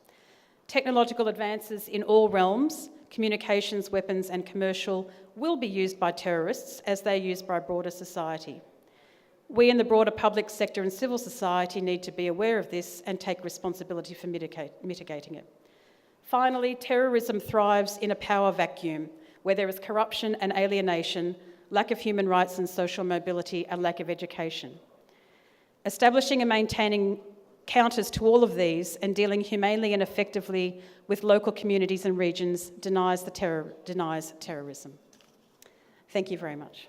Technological advances in all realms, communications, weapons and commercial, will be used by terrorists as they're used by broader society. We in the broader public sector and civil society need to be aware of this and take responsibility for mitigating it. Finally, terrorism thrives in a power vacuum where there is corruption and alienation, lack of human rights and social mobility, and lack of education. Establishing and maintaining counters to all of these and dealing humanely and effectively with local communities and regions denies terrorism. Thank you very much.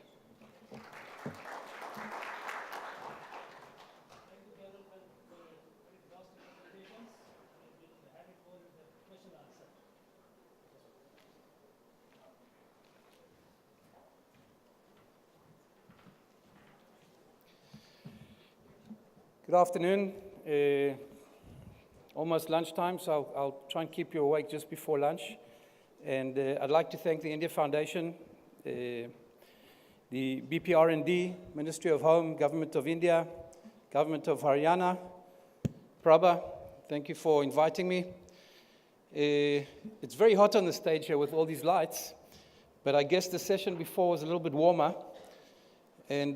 Good afternoon. Almost lunchtime, so I'll try and keep you awake just before lunch. And I'd like to thank the India Foundation, the BPR&D, Ministry of Home, Government of India, Government of Haryana, Prabha, thank you for inviting me. It's very hot on the stage here with all these lights, but I guess the session before was a little bit warmer. And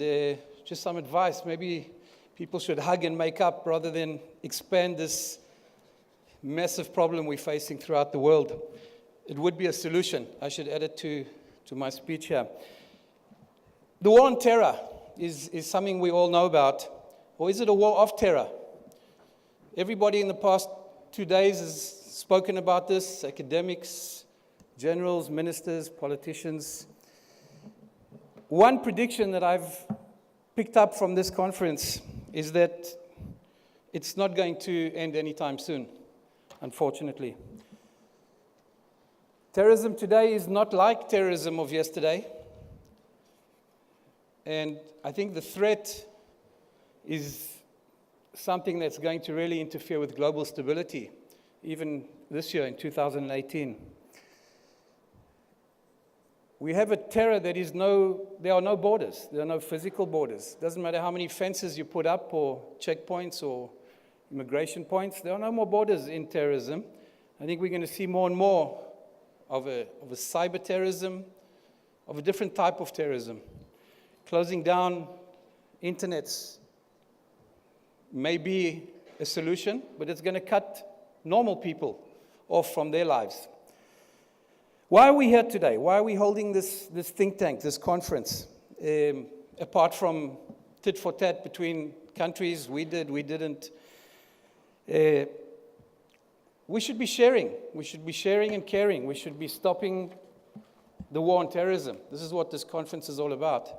just some advice, maybe people should hug and make up rather than expand this massive problem we're facing throughout the world. It would be a solution. I should add it to my speech here. The war on terror is something we all know about. Or is it a war of terror? Everybody in the past 2 days has spoken about this, academics, generals, ministers, politicians. One prediction that I've picked up from this conference is that it's not going to end anytime soon, unfortunately. Terrorism today is not like terrorism of yesterday. And I think the threat is something that's going to really interfere with global stability, even this year in 2018. We have a terror that there are no borders. There are no physical borders. Doesn't matter how many fences you put up or checkpoints or immigration points. There are no more borders in terrorism. I think we're going to see more and more of a cyber terrorism, of a different type of terrorism. Closing down internets may be a solution, but it's going to cut normal people off from their lives. Why are we here today? Why are we holding this think tank, this conference? Apart from tit for tat between countries, we did, we didn't. We should be sharing. We should be sharing and caring. We should be stopping the war on terrorism. This is what this conference is all about.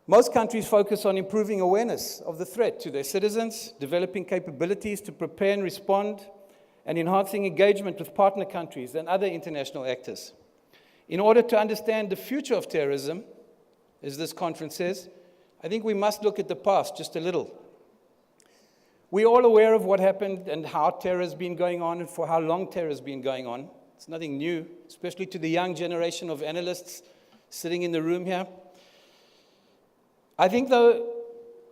Most countries focus on improving awareness of the threat to their citizens, developing capabilities to prepare and respond, and enhancing engagement with partner countries and other international actors. In order to understand the future of terrorism, as this conference says, I think we must look at the past just a little. We're all aware of what happened and how terror has been going on and for how long terror has been going on. It's nothing new, especially to the young generation of analysts sitting in the room here. I think, though,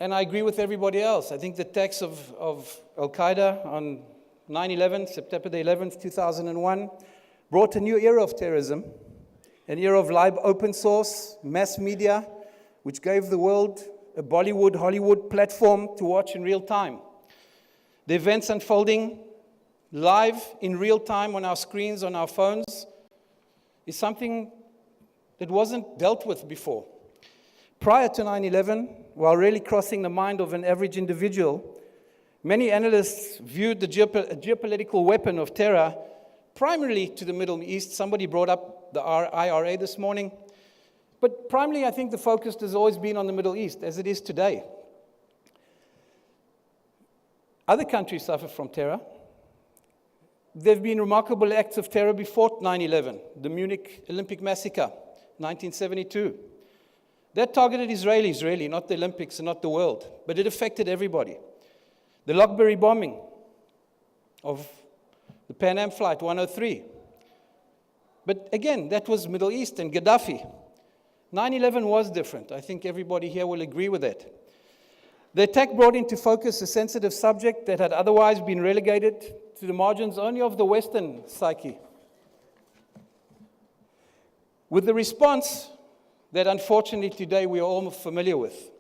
and I agree with everybody else, I think the attacks of Al-Qaeda on 9/11, September the 11th, 2001, brought a new era of terrorism, an era of live open source, mass media, which gave the world a Bollywood, Hollywood platform to watch in real time. The events unfolding live in real time on our screens, on our phones, is something that wasn't dealt with before. Prior to 9/11, while really crossing the mind of an average individual, many analysts viewed the geopolitical weapon of terror primarily to the Middle East. Somebody brought up the IRA this morning. But primarily, I think the focus has always been on the Middle East, as it is today. Other countries suffer from terror. There have been remarkable acts of terror before 9/11, the Munich Olympic massacre, 1972. That targeted Israelis, really, not the Olympics and not the world, but it affected everybody. The Lockberry bombing of the Pan Am Flight 103. But again, that was Middle East and Gaddafi. 9/11 was different. I think everybody here will agree with that. The attack brought into focus a sensitive subject that had otherwise been relegated to the margins only of the Western psyche. With the response that unfortunately today we are all familiar with.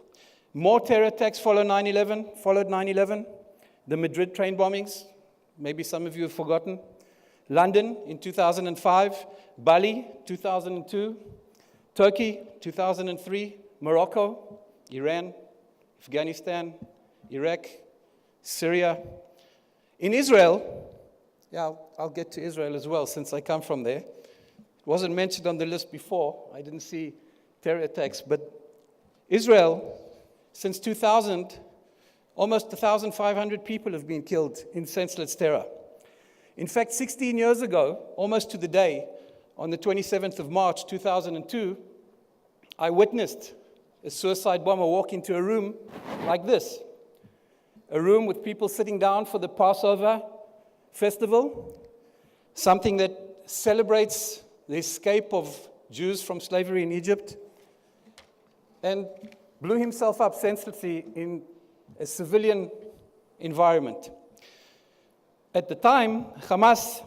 More terror attacks followed 9/11. The Madrid train bombings, maybe some of you have forgotten. London in 2005, Bali 2002, Turkey 2003, Morocco, Iran, Afghanistan, Iraq, Syria. In Israel, I'll get to Israel as well since I come from there. It wasn't mentioned on the list before. I didn't see terror attacks, but Israel, since 2000, almost 1,500 people have been killed in senseless terror. In fact, 16 years ago, almost to the day, on the 27th of March, 2002, I witnessed a suicide bomber walk into a room like this. a room with people sitting down for the Passover festival, something that celebrates the escape of Jews from slavery in Egypt, and blew himself up senselessly in a civilian environment. At the time, Hamas,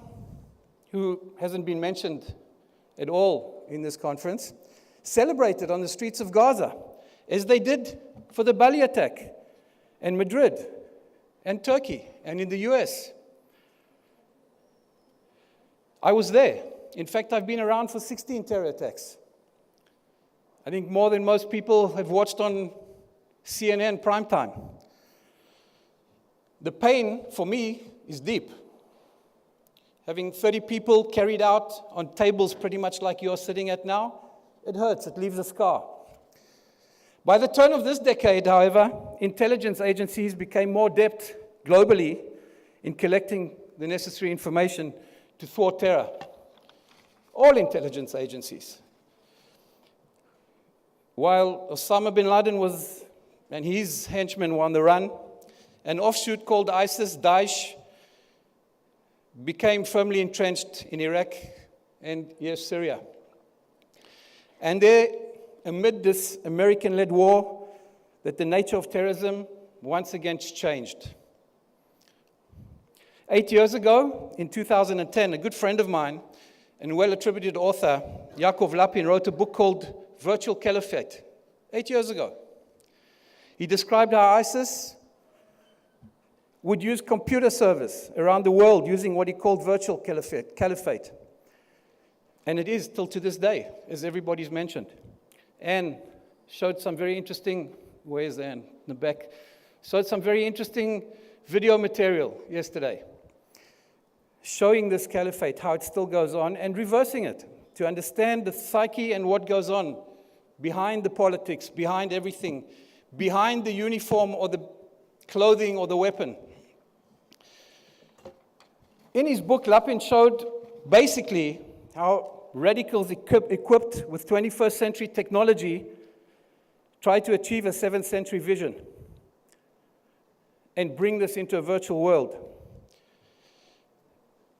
who hasn't been mentioned at all in this conference, celebrated on the streets of Gaza, as they did for the Bali attack, and Madrid, and Turkey, and in the US. I was there. In fact, I've been around for 16 terror attacks. I think more than most people have watched on CNN primetime. The pain, for me, is deep. Having 30 people carried out on tables pretty much like you're sitting at now, it hurts, it leaves a scar. By the turn of this decade, however, intelligence agencies became more adept globally in collecting the necessary information to thwart terror. All intelligence agencies. While Osama bin Laden and his henchmen were on the run, an offshoot called ISIS, Daesh, became firmly entrenched in Iraq and, yes, Syria. And there, amid this American-led war, that the nature of terrorism once again changed. 8 years ago, in 2010, a good friend of mine and well-attributed author, Yaakov Lapin, wrote a book called Virtual Caliphate, 8 years ago. He described how ISIS would use computer servers around the world using what he called virtual caliphate. And it is till to this day, as everybody's mentioned. Anne showed some very interesting, where's Anne? In the back. Showed some very interesting video material yesterday, showing this caliphate, how it still goes on, and reversing it, to understand the psyche and what goes on behind the politics, behind everything, behind the uniform or the clothing or the weapon. In his book, Lapin showed basically how radicals equipped with 21st century technology try to achieve a 7th century vision and bring this into a virtual world.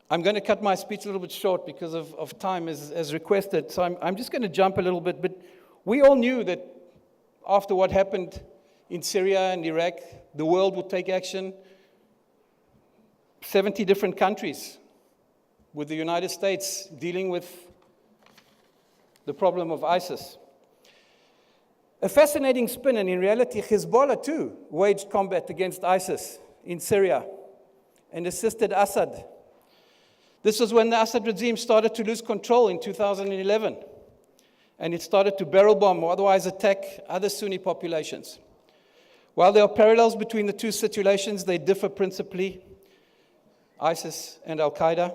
I'm going to cut my speech a little bit short because of time as requested, so I'm just going to jump a little bit. But we all knew that after what happened in Syria and Iraq, the world would take action. 70 different countries, with the United States dealing with the problem of ISIS. A fascinating spin, and in reality, Hezbollah too waged combat against ISIS in Syria and assisted Assad. This was when the Assad regime started to lose control in 2011, and it started to barrel bomb or otherwise attack other Sunni populations. While there are parallels between the two situations, they differ principally, ISIS and Al-Qaeda,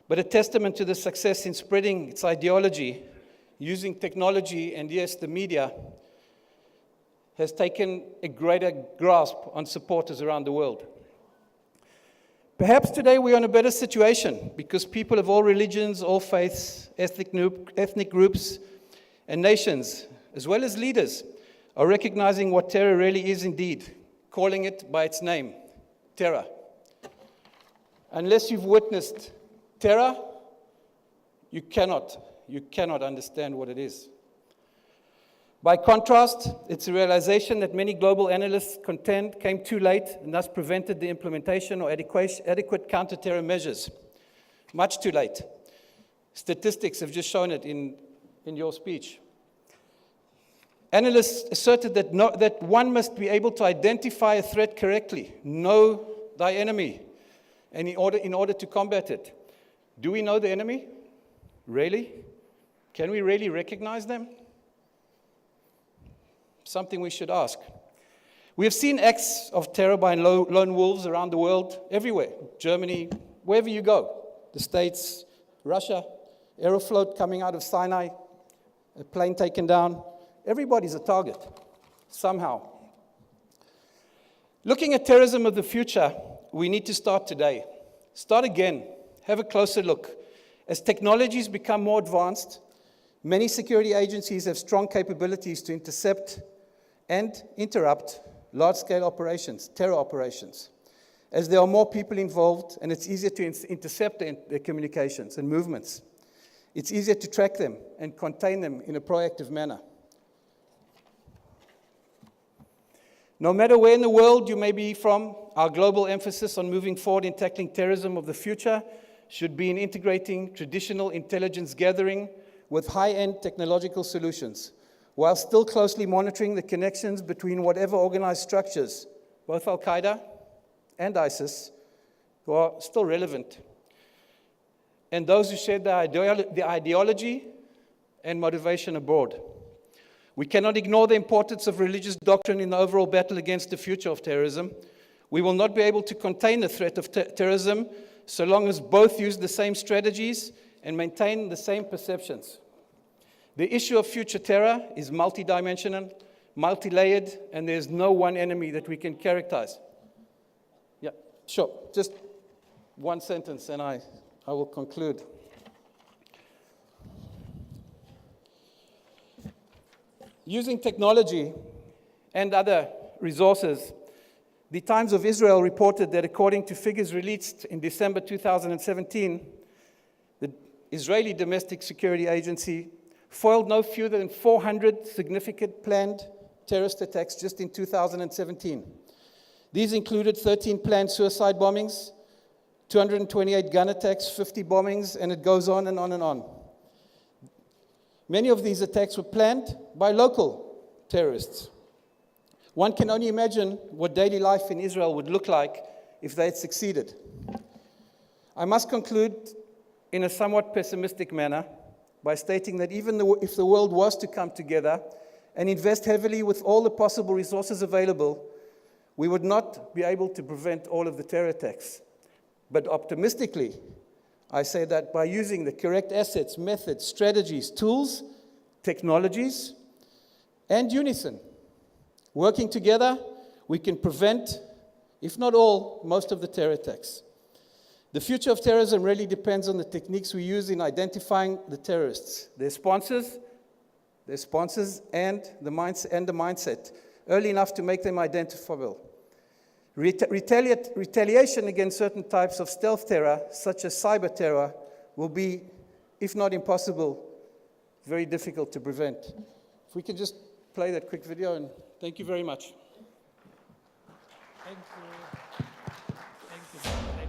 but a testament to the success in spreading its ideology, using technology and, yes, the media, has taken a greater grasp on supporters around the world. Perhaps today we are in a better situation because people of all religions, all faiths, ethnic groups, and nations, as well as leaders, are recognizing what terror really is indeed, calling it by its name, terror. Unless you've witnessed terror, you cannot understand what it is. By contrast, it's a realization that many global analysts contend came too late and thus prevented the implementation or adequate counter-terror measures. Much too late. Statistics have just shown it in your speech. Analysts asserted that one must be able to identify a threat correctly, know thy enemy, and in order to combat it. Do we know the enemy? Really? Can we really recognize them? Something we should ask. We have seen acts of terror by lone wolves around the world, everywhere. Germany, wherever you go. The States, Russia, Aeroflot coming out of Sinai, a plane taken down. Everybody's a target, somehow. Looking at terrorism of the future, we need to start today. Start again. Have a closer look. As technologies become more advanced, many security agencies have strong capabilities to intercept and interrupt large-scale operations, terror operations, as there are more people involved and it's easier to intercept their communications and movements. It's easier to track them and contain them in a proactive manner. No matter where in the world you may be from, our global emphasis on moving forward in tackling terrorism of the future should be in integrating traditional intelligence gathering with high-end technological solutions, while still closely monitoring the connections between whatever organized structures, both Al-Qaeda and ISIS, who are still relevant, and those who share the ideology and motivation abroad. We cannot ignore the importance of religious doctrine in the overall battle against the future of terrorism. We will not be able to contain the threat of terrorism so long as both use the same strategies and maintain the same perceptions. The issue of future terror is multidimensional, multi-layered, and there's no one enemy that we can characterize. Yeah, sure. Just one sentence and I will conclude. Using technology and other resources, the Times of Israel reported that according to figures released in December 2017, the Israeli Domestic Security Agency foiled no fewer than 400 significant planned terrorist attacks just in 2017. These included 13 planned suicide bombings, 228 gun attacks, 50 bombings, and it goes on and on and on. Many of these attacks were planned by local terrorists. One can only imagine what daily life in Israel would look like if they had succeeded. I must conclude in a somewhat pessimistic manner by stating that even if the world was to come together and invest heavily with all the possible resources available, we would not be able to prevent all of the terror attacks. But optimistically, I say that by using the correct assets, methods, strategies, tools, technologies, and unison, working together, we can prevent, if not all, most of the terror attacks. The future of terrorism really depends on the techniques we use in identifying the terrorists, their sponsors, and the mindset, early enough to make them identifiable. Retaliation against certain types of stealth terror, such as cyber terror, will be, if not impossible, very difficult to prevent. If we can just play that quick video, and thank you very much. Thank you. Thank you. Thank you.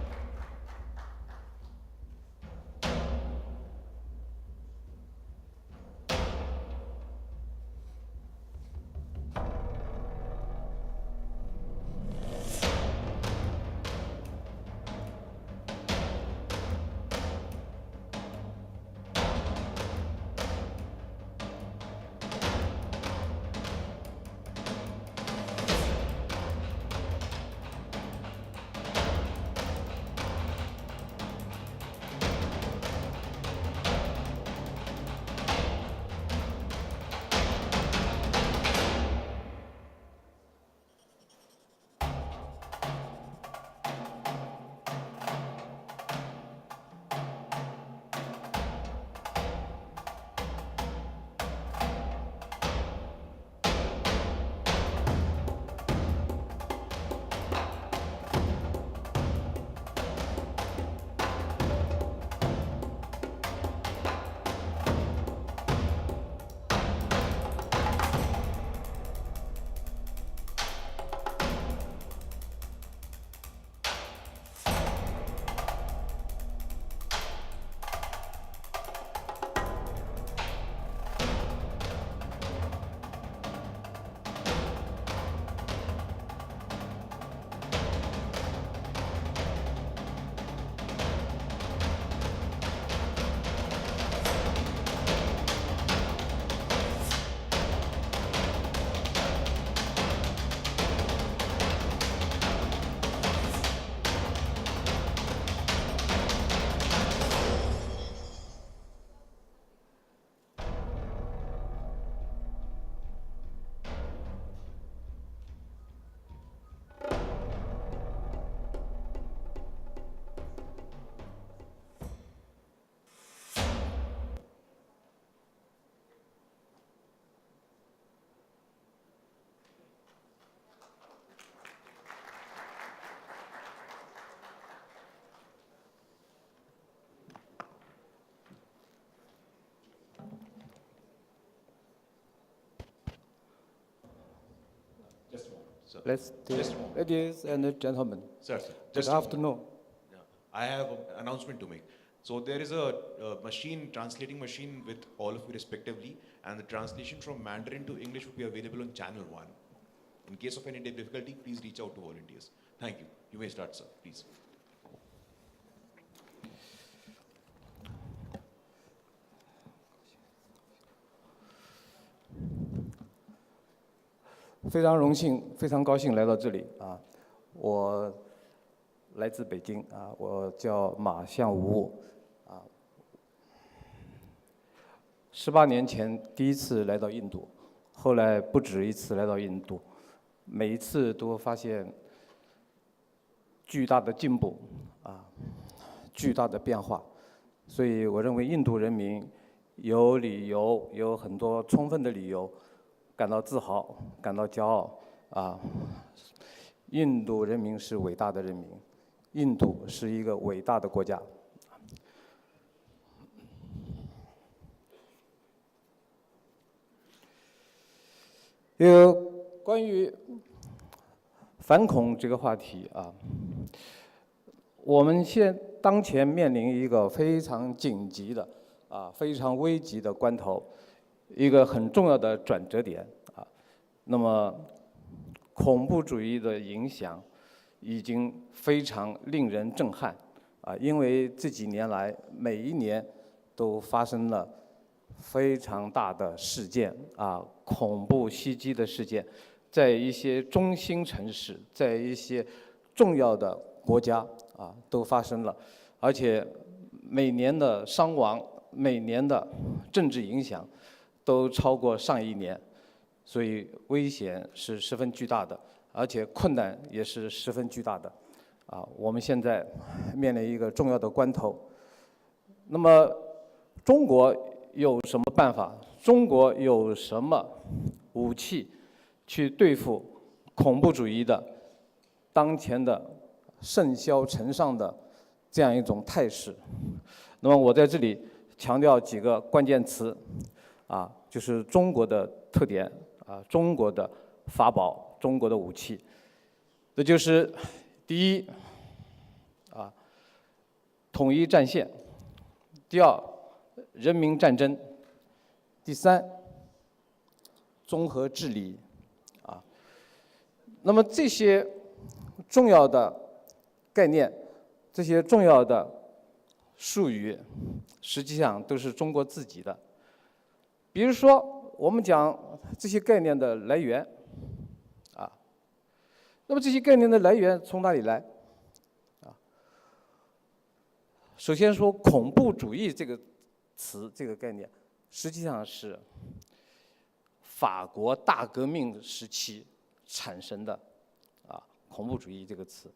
Let's do it. Ladies and gentlemen, Sir, good just a moment. afternoon. Yeah. I have an announcement to make. So there is a translating machine with all of you respectively, and the translation from Mandarin to English will be available on channel 1. In case of any difficulty, please reach out to volunteers. Thank you. You may start, sir, please. 非常荣幸，非常高兴来到这里啊！我来自北京啊，我叫马向武啊。18年前第一次来到印度，后来不止一次来到印度，每一次都发现巨大的进步啊，巨大的变化，所以我认为印度人民有理由，有很多充分的理由。 感到自豪，感到骄傲啊！印度人民是伟大的人民，印度是一个伟大的国家。关于反恐这个话题啊，我们当前面临一个非常紧急的非常危急的关头。 一个很重要的转折点啊，那么恐怖主义的影响已经非常令人震撼啊，因为这几年来每一年都发生了非常大的事件啊，恐怖袭击的事件，在一些中心城市，在一些重要的国家啊都发生了，而且每年的伤亡、每年的政治影响。 都超过上亿年，所以危险是十分巨大的，而且困难也是十分巨大的，啊，我们现在面临一个重要的关头。那么，中国有什么办法？中国有什么武器去对付恐怖主义的当前的甚嚣尘上的这样一种态势？那么我在这里强调几个关键词。 啊，就是中国的特点啊，中国的法宝，中国的武器。这就是第一，啊，统一战线；第二，人民战争；第三，综合治理。啊，那么这些重要的概念，这些重要的术语，实际上都是中国自己的。 比如说，我们讲这些概念的来源，啊，那么这些概念的来源从哪里来？啊，首先说恐怖主义这个词，这个概念，实际上是法国大革命时期产生的，啊，恐怖主义这个词。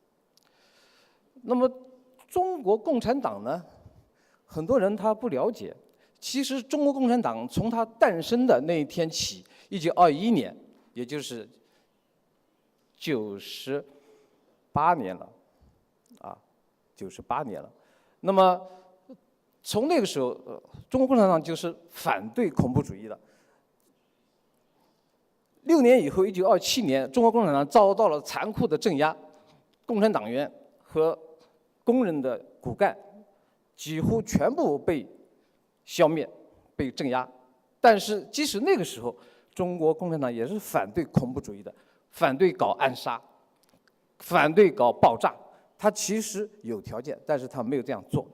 那么中国共产党呢，很多人他不了解。 其实，中国共产党从它诞生的那一天起，1921年，也就是98年了，啊，98年了。那么，从那个时候，中国共产党就是反对恐怖主义的。6年以后，1927年，中国共产党遭到了残酷的镇压，共产党员和工人的骨干几乎全部被 消灭，被镇压，但是即使那个时候，中国共产党也是反对恐怖主义的，反对搞暗杀，反对搞爆炸。他其实有条件，但是他没有这样做，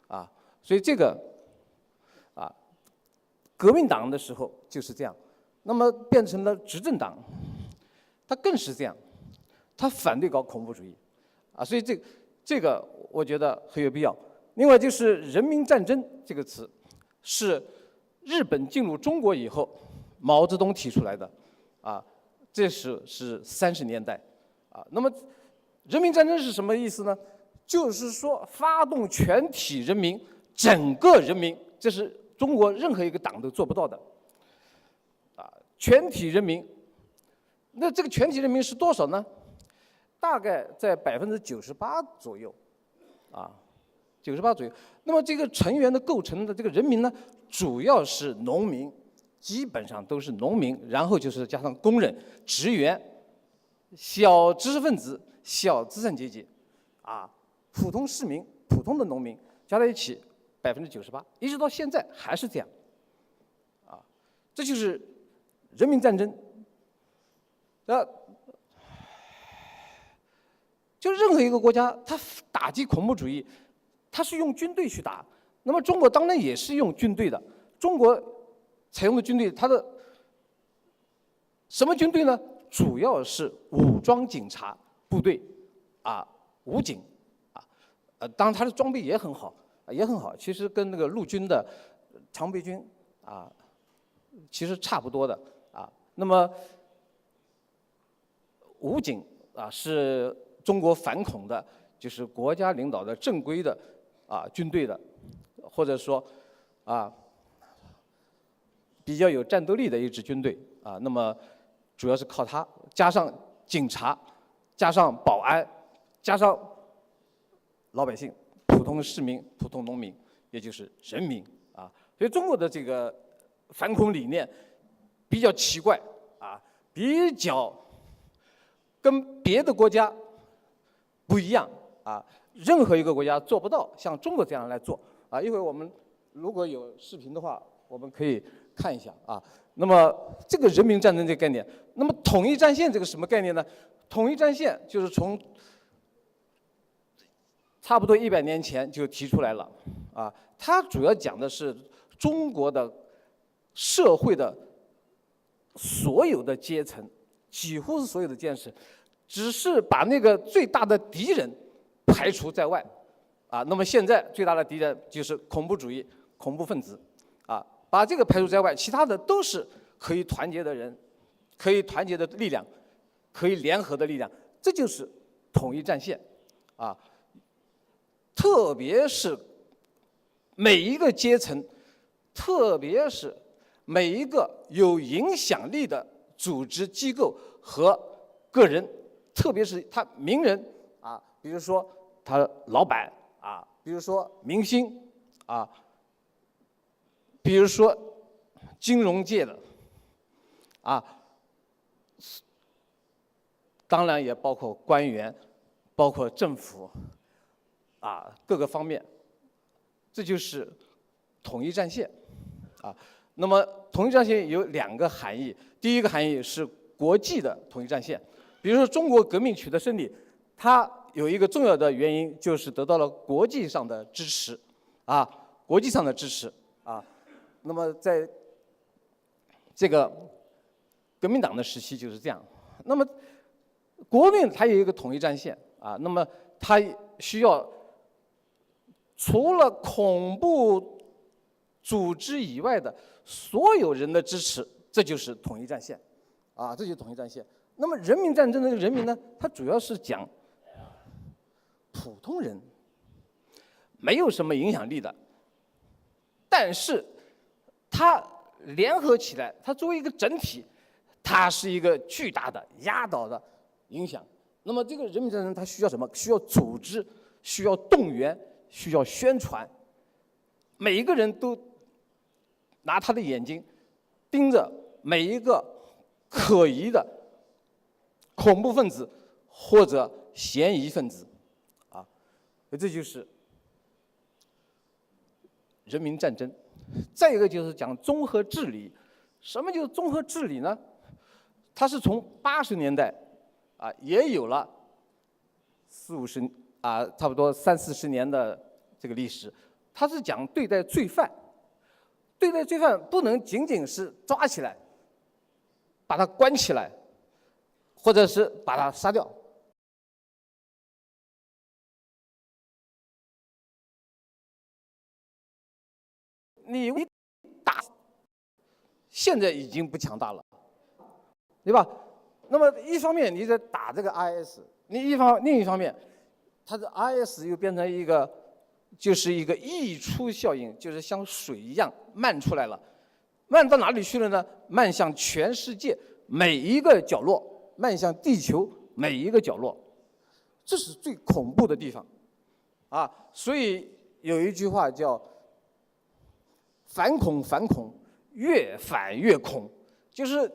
啊，所以这个，啊，革命党的时候就是这样，那么变成了执政党，他更是这样，他反对搞恐怖主义，啊，所以这个我觉得很有必要。另外就是“人民战争”这个词。 是日本进入中国以后，毛泽东提出来的，啊，这是30年代，啊，那么人民战争是什么意思呢？就是说发动全体人民，整个人民，这是中国任何一个党都做不到的，啊，全体人民。那这个全体人民是多少呢？大概在98%左右，啊。 98%左右。那么这个成员的构成的这个人民呢，主要是农民，基本上都是农民，然后就是加上工人、职员，小知识分子、小资产阶级，普通市民、普通的农民加在一起98%，一直到现在还是这样，这就是人民战争。就任何一个国家，它打击恐怖主义，它是用军队去打。那么中国当然也是用军队的。中国采用的军队，它的什么军队呢？主要是武装警察部队，武警，当然它的装备也很好，也很好。其实跟那个陆军的常备军其实差不多的那么武警是中国反恐的，就是国家领导的正规的军队的，或者说比较有战斗力的一支军队那么主要是靠它，加上警察，加上保安，加上老百姓、普通市民、普通农民，也就是人民所以中国的这个反恐理念比较奇怪比较跟别的国家不一样任何一个国家做不到像中国这样来做一会儿我们如果有视频的话，我们可以看一下那么这个人民战争这个概念，那么统一战线这个什么概念呢？统一战线就是从差不多100年前就提出来了它主要讲的是中国的社会的所有的阶层，几乎是所有的阶层，只是把那个最大的敌人排除在外那么现在最大的敌人就是恐怖主义、恐怖分子把这个排除在外，其他的都是可以团结的人，可以团结的力量，可以联合的力量，这就是统一战线特别是每一个阶层，特别是每一个有影响力的组织机构和个人，特别是他名人比如说他老板比如说明星比如说金融界的当然也包括官员，包括政府各个方面，这就是统一战线那么统一战线有2个含义，第一个含义是国际的统一战线，比如说中国革命取得胜利，它有一个重要的原因就是得到了国际上的支持国际上的支持那么在这个革命党的时期就是这样。那么国内它有一个统一战线那么它需要除了恐怖组织以外的所有人的支持，这就是统一战线这就是统一战线。那么人民战争的人民呢，它主要是讲普通人，没有什么影响力的，但是它联合起来，它作为一个整体，它是一个巨大的压倒的影响。那么这个人民战争它需要什么？需要组织，需要动员，需要宣传。每一个人都拿他的眼睛盯着每一个可疑的恐怖分子或者嫌疑分子这就是人民战争。再一个就是讲综合治理。什么就是综合治理呢？它是从80年代也有了40-50差不多30-40年的这个历史。它是讲对待罪犯，对待罪犯不能仅仅是抓起来，把他关起来，或者是把他杀掉。你打，现在已经不强大了，对吧？那么一方面你在打这个 IS， 另一方面，它的 IS 又变成一个，就是一个溢出效应，就是像水一样漫出来了。漫到哪里去了呢？漫向全世界每一个角落，漫向地球每一个角落，这是最恐怖的地方所以有一句话叫反恐反恐，越反越恐，就是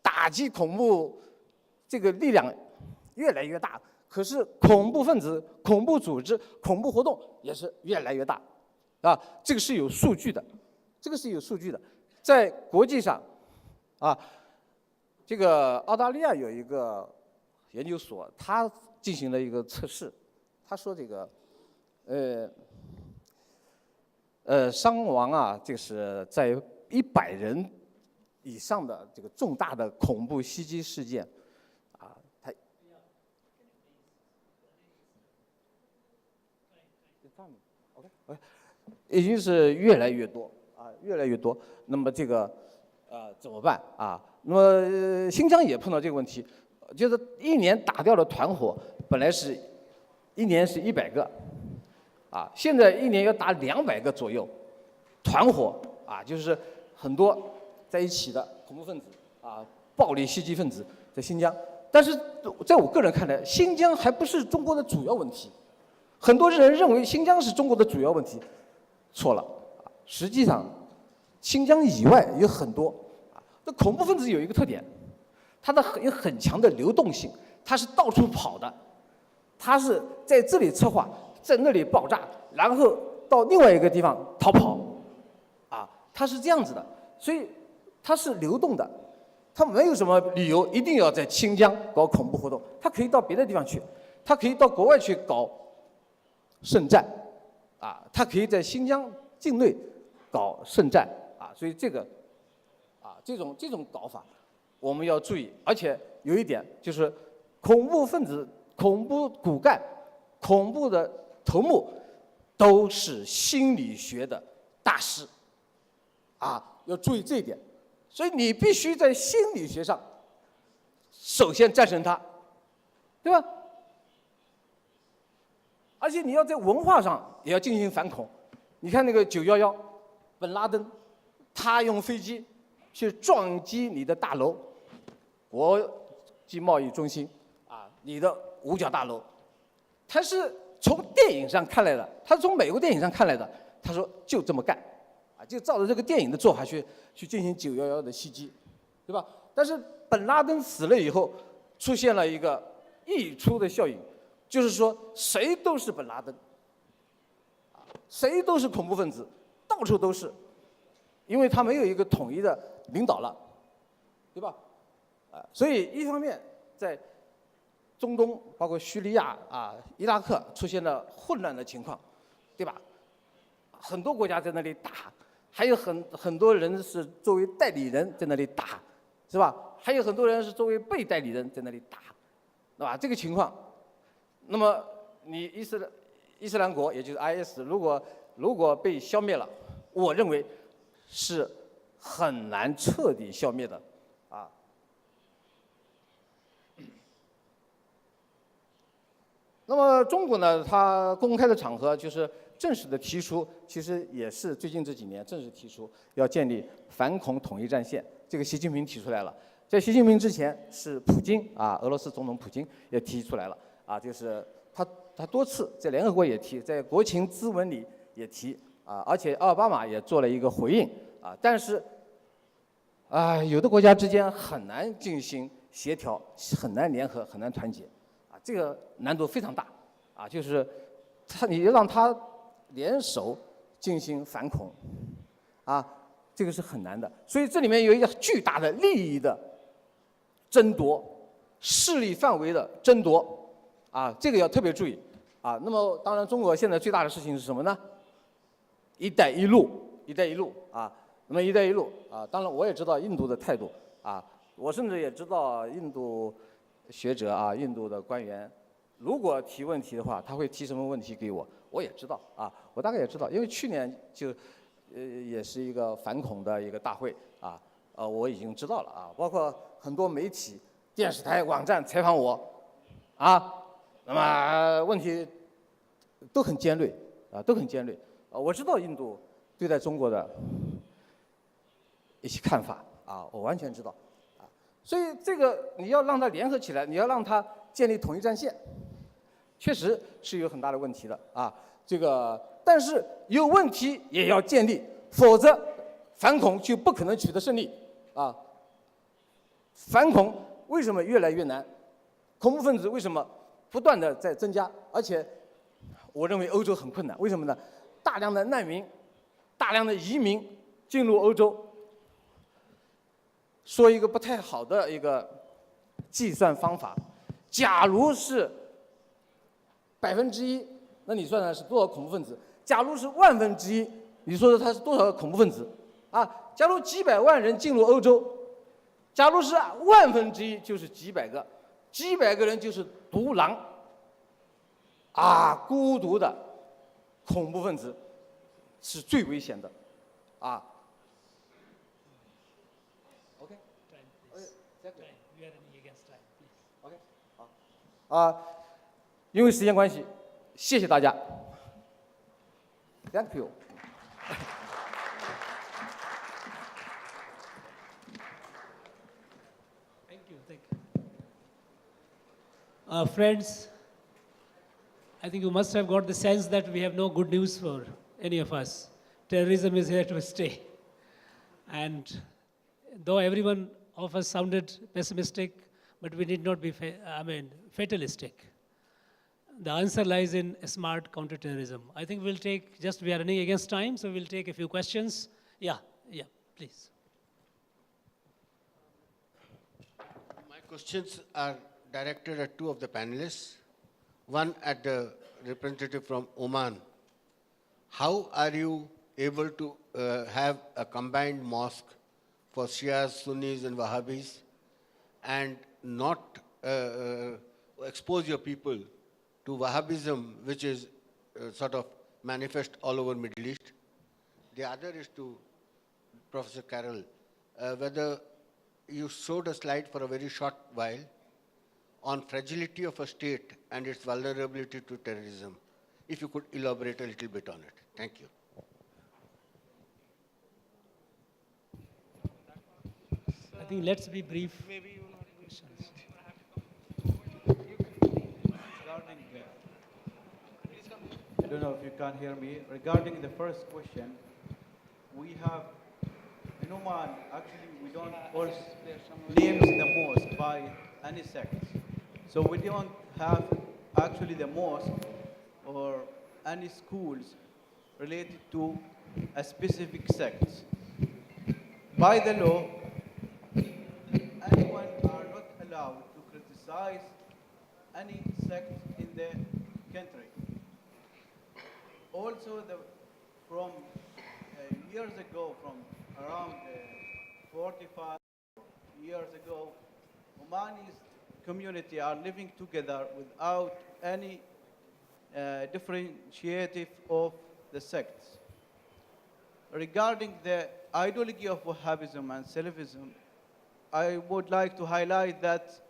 打击恐怖这个力量越来越大，可是恐怖分子、恐怖组织、恐怖活动也是越来越大，啊，这个是有数据的，这个是有数据的，在国际上，啊，这个澳大利亚有一个研究所，他进行了一个测试，他说这个，伤亡啊，就是在100人以上的这个重大的恐怖袭击事件，啊，它已经是越来越多啊，越来越多。那么这个怎么办啊？那么新疆也碰到这个问题，就是1年打掉的团伙，本来是1年是100个，啊，现在1年要打200个左右，团伙啊，就是很多在一起的恐怖分子啊，暴力袭击分子在新疆。但是在我个人看来，新疆还不是中国的主要问题。很多人认为新疆是中国的主要问题，错了。实际上，新疆以外有很多啊，这恐怖分子有一个特点，它有很强的流动性，它是到处跑的，它是在这里策划，在那里爆炸，然后到另外一个地方逃跑，啊，它是这样子的，所以它是流动的，它没有什么理由一定要在新疆搞恐怖活动，它可以到别的地方去，它可以到国外去搞圣战，啊，它可以在新疆境内搞圣战，啊，所以这个，啊，这种搞法我们要注意，而且有一点就是恐怖分子、恐怖骨干、恐怖的头目都是心理学的大师，啊，要注意这一点。所以你必须在心理学上首先战胜他，对吧？而且你要在文化上也要进行反恐。你看那个911，本拉登，他用飞机去撞击你的大楼，国际贸易中心啊，你的五角大楼，他是从电影上看来的，他是从美国电影上看来的。他说就这么干，啊，就照着这个电影的做法去进行911的袭击，对吧？但是本拉登死了以后，出现了一个溢出的效应。就是说，谁都是本拉登，谁都是恐怖分子，到处都是，因为他没有一个统一的领导了，对吧？所以一方面在中东，包括叙利亚啊、伊拉克出现了混乱的情况，对吧？很多国家在那里打，还有很多人是作为代理人在那里打，是吧？还有很多人是作为被代理人在那里打，对吧？这个情况。那么，你伊斯兰国，也就是 IS， 如果被消灭了，我认为是很难彻底消灭的，啊。那么中国呢，它公开的场合就是正式的提出，其实也是最近这几年正式提出要建立反恐统一战线，这个习近平提出来了。在习近平之前是普京啊，俄罗斯总统普京也提出来了。啊，就是他多次在联合国也提，在国情咨文里也提啊，而且奥巴马也做了一个回应啊，但是有的国家之间很难进行协调，很难联合，很难团结，啊，这个难度非常大啊，就是你让他联手进行反恐，啊，这个是很难的，所以这里面有一个巨大的利益的争夺，势力范围的争夺。啊，这个要特别注意啊。那么，当然，中国现在最大的事情是什么呢？“一带一路”，“一带一路”啊。那么，“一带一路”啊，当然我也知道印度的态度啊，我甚至也知道印度学者啊、印度的官员，如果提问题的话，他会提什么问题给我，我也知道啊，我大概也知道，因为去年就也是一个反恐的一个大会啊，我已经知道了啊，包括很多媒体、电视台、网站采访我啊。那么问题都很尖锐啊，都很尖锐啊。我知道印度对待中国的一些看法啊，我完全知道啊。所以这个你要让它联合起来，你要让它建立统一战线，确实是有很大的问题的啊。这个但是有问题也要建立，否则反恐就不可能取得胜利啊。反恐为什么越来越难？恐怖分子为什么不断的在增加？而且，我认为欧洲很困难，为什么呢？大量的难民、大量的移民进入欧洲。说一个不太好的一个计算方法，假如是1%，那你算算是多少恐怖分子？假如是1/1000，你说说他是多少个恐怖分子？啊，假如几百万人进入欧洲，假如是1/1000，就是几百个，几百个人就是独狼，啊，孤独的恐怖分子是最危险的，啊。OK， We are running against time, please. OK， 好，因为时间关系，谢谢大家。Thank you。Thank you. Thank you. Friends, I think you must have got the sense that we have no good news for any of us. Terrorism is here to stay. And though everyone of us sounded pessimistic, but we need not be, fatalistic. The answer lies in smart counterterrorism. I think we'll take, we are running against time, so we'll take a few questions. Yeah, please. My questions are directed at two of the panelists. One at the representative from Oman. How are you able to have a combined mosque for Shias, Sunnis, and Wahhabis and not expose your people to Wahhabism, which is sort of manifest all over Middle East? The other is to Professor Carroll, whether you showed a slide for a very short while on fragility of a state and its vulnerability to terrorism. If you could elaborate a little bit on it. Thank you. I think let's be brief. I don't know if you can hear me. Regarding the first question, we have, in Oman, actually we don't force names the mosque by any sect. So we don't have actually the mosque or any schools related to a specific sect. By the law, anyone are not allowed to criticize any sect in the country. Also, from years ago, from around 45 years ago, Omanis community are living together without any differentiative of the sects. Regarding the ideology of Wahhabism and Salafism, I would like to highlight that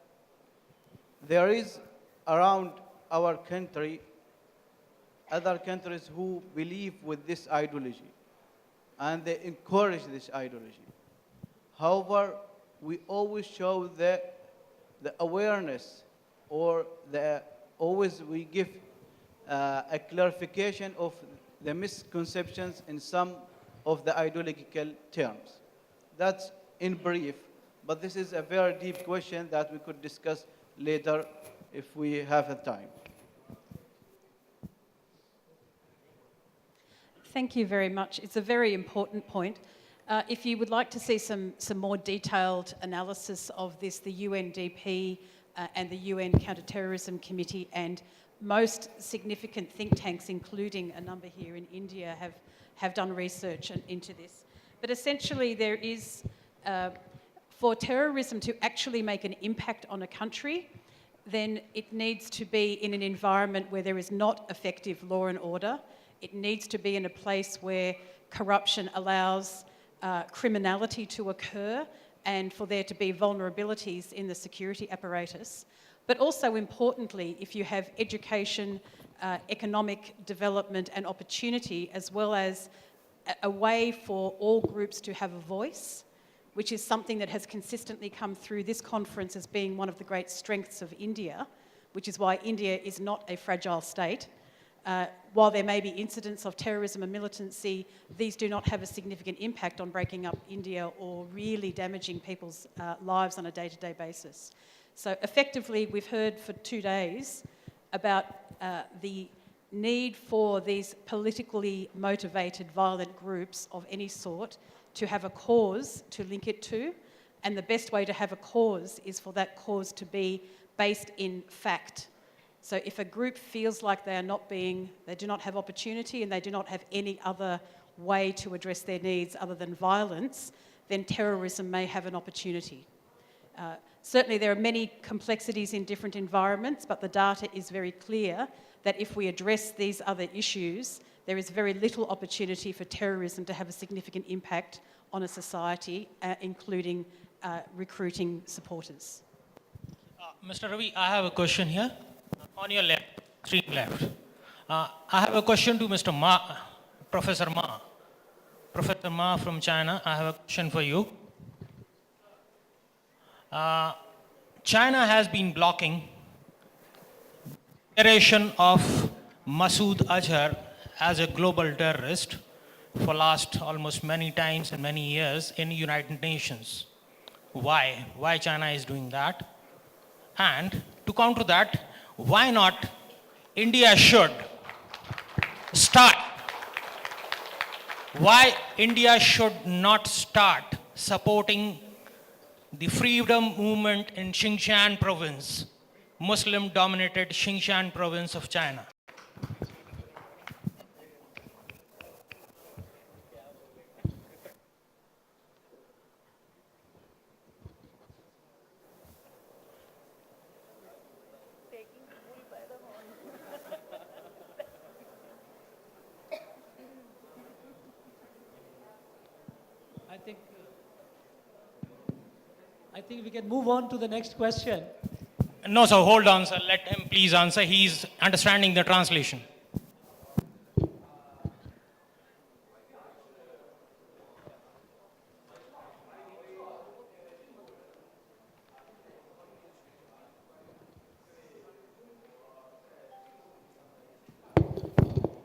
there is around our country other countries who believe with this ideology and they encourage this ideology. However, we always show the awareness or always we give a clarification of the misconceptions in some of the ideological terms. That's in brief, but this is a very deep question that we could discuss later if we have the time. Thank you very much. It's a very important point. If you would like to see some more detailed analysis of this, the UNDP and the UN Counterterrorism Committee and most significant think tanks, including a number here in India, have done research into this. But essentially there is, for terrorism to actually make an impact on a country, then it needs to be in an environment where there is not effective law and order. It needs to be in a place where corruption allows criminality to occur and for there to be vulnerabilities in the security apparatus. But also importantly, if you have education, economic development and opportunity, as well as a way for all groups to have a voice, which is something that has consistently come through this conference as being one of the great strengths of India, which is why India is not a fragile state. While there may be incidents of terrorism and militancy, these do not have a significant impact on breaking up India or really damaging people's lives on a day-to-day basis. So effectively, we've heard for 2 days about the need for these politically motivated violent groups of any sort to have a cause to link it to, and the best way to have a cause is for that cause to be based in fact. So if a group feels like they do not have opportunity and they do not have any other way to address their needs other than violence, then terrorism may have an opportunity. Certainly there are many complexities in different environments, but the data is very clear that if we address these other issues, there is very little opportunity for terrorism to have a significant impact on a society, including recruiting supporters. Mr. Ravi, I have a question here. On your left, extreme left. I have a question to Mr. Ma, Professor Ma. Professor Ma from China, I have a question for you. China has been blocking the declaration of Masood Azhar as a global terrorist for last almost many times and many years in the United Nations. Why? Why China is doing that? And to counter that, why not India should start? Why India should not start supporting the freedom movement in Xinjiang province, Muslim-dominated Xinjiang province of China? I think we can move on to the next question. No, sir, hold on, sir. Let him please answer. He's understanding the translation.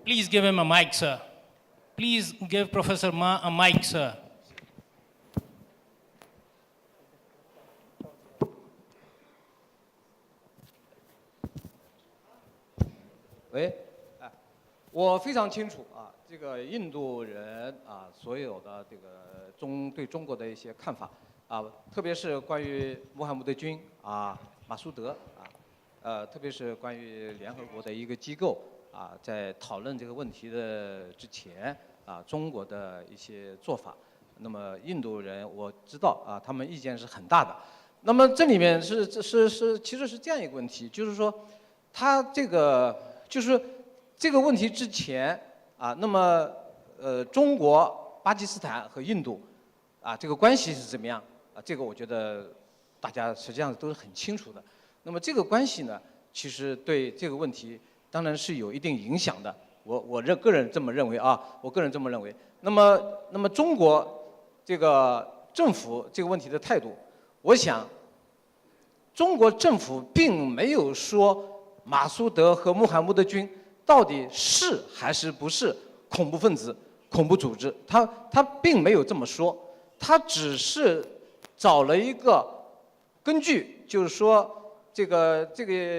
Please give him a mic, sir. Please give Professor Ma a mic, sir. 喂，哎，我非常清楚啊，这个印度人啊，所有的这个对中国的一些看法啊，特别是关于穆罕默德军啊、马苏德啊，特别是关于联合国的一个机构啊，在讨论这个问题的之前啊，中国的一些做法，那么印度人我知道啊，他们意见是很大的。那么这里面其实是这样一个问题，就是说，他这个。就是这个问题之前啊，那么中国、巴基斯坦和印度啊，这个关系是怎么样啊？这个我觉得大家实际上都是很清楚的。那么这个关系呢，其实对这个问题当然是有一定影响的。我个人这么认为啊，我个人这么认为。那么中国这个政府这个问题的态度，我想中国政府并没有说。马苏德和穆罕默德军到底是还是不是恐怖分子、恐怖组织？他并没有这么说，他只是找了一个根据，就是说这个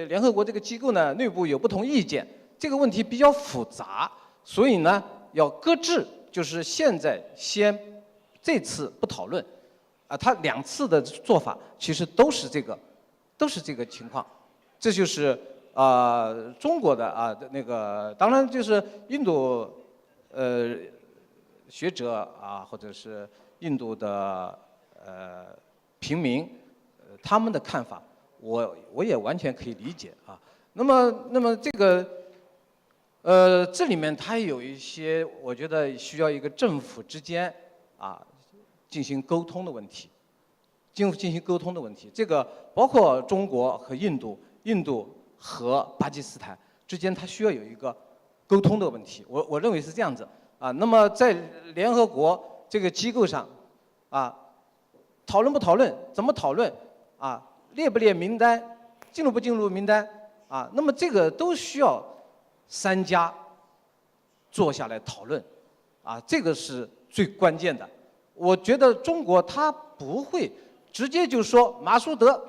联合国这个机构呢内部有不同意见，这个问题比较复杂，所以呢要搁置，就是现在这次不讨论，啊，他2次的做法其实都是这个情况，这就是。中国的啊那个，当然就是印度学者啊，或者是印度的平民，他们的看法，我也完全可以理解啊。那么这个这里面它有一些，我觉得需要一个政府之间啊进行沟通的问题，进行沟通的问题。这个包括中国和印度和巴基斯坦之间，它需要有一个沟通的问题。我认为是这样子啊。那么在联合国这个机构上，啊，讨论不讨论，怎么讨论啊，列不列名单，进入不进入名单啊，那么这个都需要3家坐下来讨论啊，这个是最关键的。我觉得中国它不会直接就说马苏德。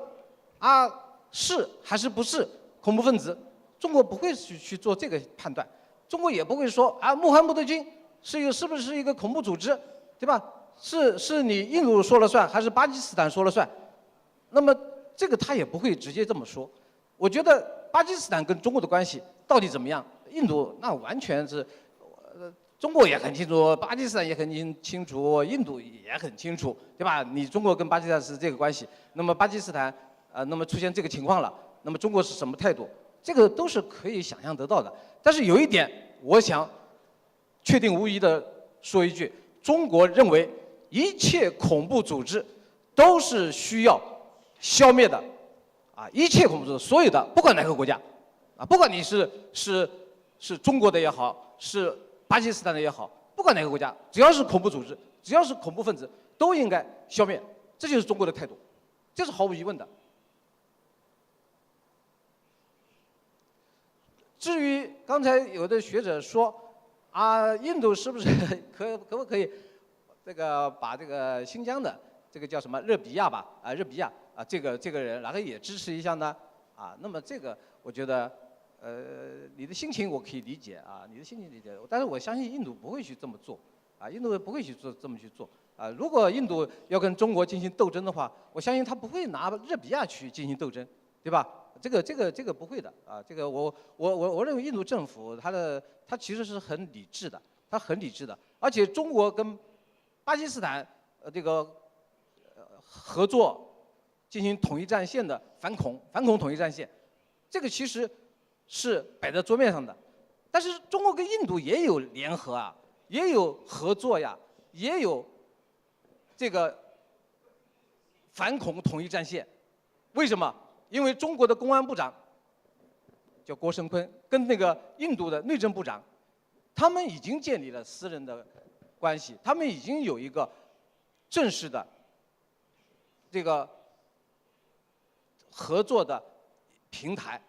啊是还是不是恐怖分子，中国不会去做这个判断，中国也不会说啊穆罕默德军是不是一个恐怖组织，对吧？是你印度说了算，还是巴基斯坦说了算？那么这个他也不会直接这么说。我觉得巴基斯坦跟中国的关系到底怎么样？印度那完全是，中国也很清楚，巴基斯坦也很清楚，印度也很清楚，对吧？你中国跟巴基斯坦是这个关系，那么巴基斯坦那么出现这个情况了，那么中国是什么态度？这个都是可以想象得到的。但是有一点，我想确定无疑的说一句：中国认为一切恐怖组织都是需要消灭的，啊，一切恐怖组织，所有的，不管哪个国家，啊，不管你是中国的也好，是巴基斯坦的也好，不管哪个国家，只要是恐怖组织，只要是恐怖分子，都应该消灭，这就是中国的态度，这是毫无疑问的。至于刚才有的学者说，啊，印度是不是可不可以这个把这个新疆的这个叫什么热比亚吧，啊，热比亚啊，这个人，然后也支持一下呢？啊，那么这个我觉得，你的心情我可以理解啊，你的心情理解，但是我相信印度不会去这么做，啊，印度不会去这么去做，啊，如果印度要跟中国进行斗争的话，我相信他不会拿热比亚去进行斗争，对吧？这个不会的啊，这个我认为印度政府它其实是很理智的，它很理智的，而且中国跟巴基斯坦这个合作进行统一战线的反恐统一战线，这个其实是摆在桌面上的，但是中国跟印度也有联合啊，也有合作呀，也有这个反恐统一战线，为什么？因为中国的公安部长叫郭声琨，跟那个印度的内政部长，他们已经建立了私人的关系，他们已经有一个正式的这个合作的平台。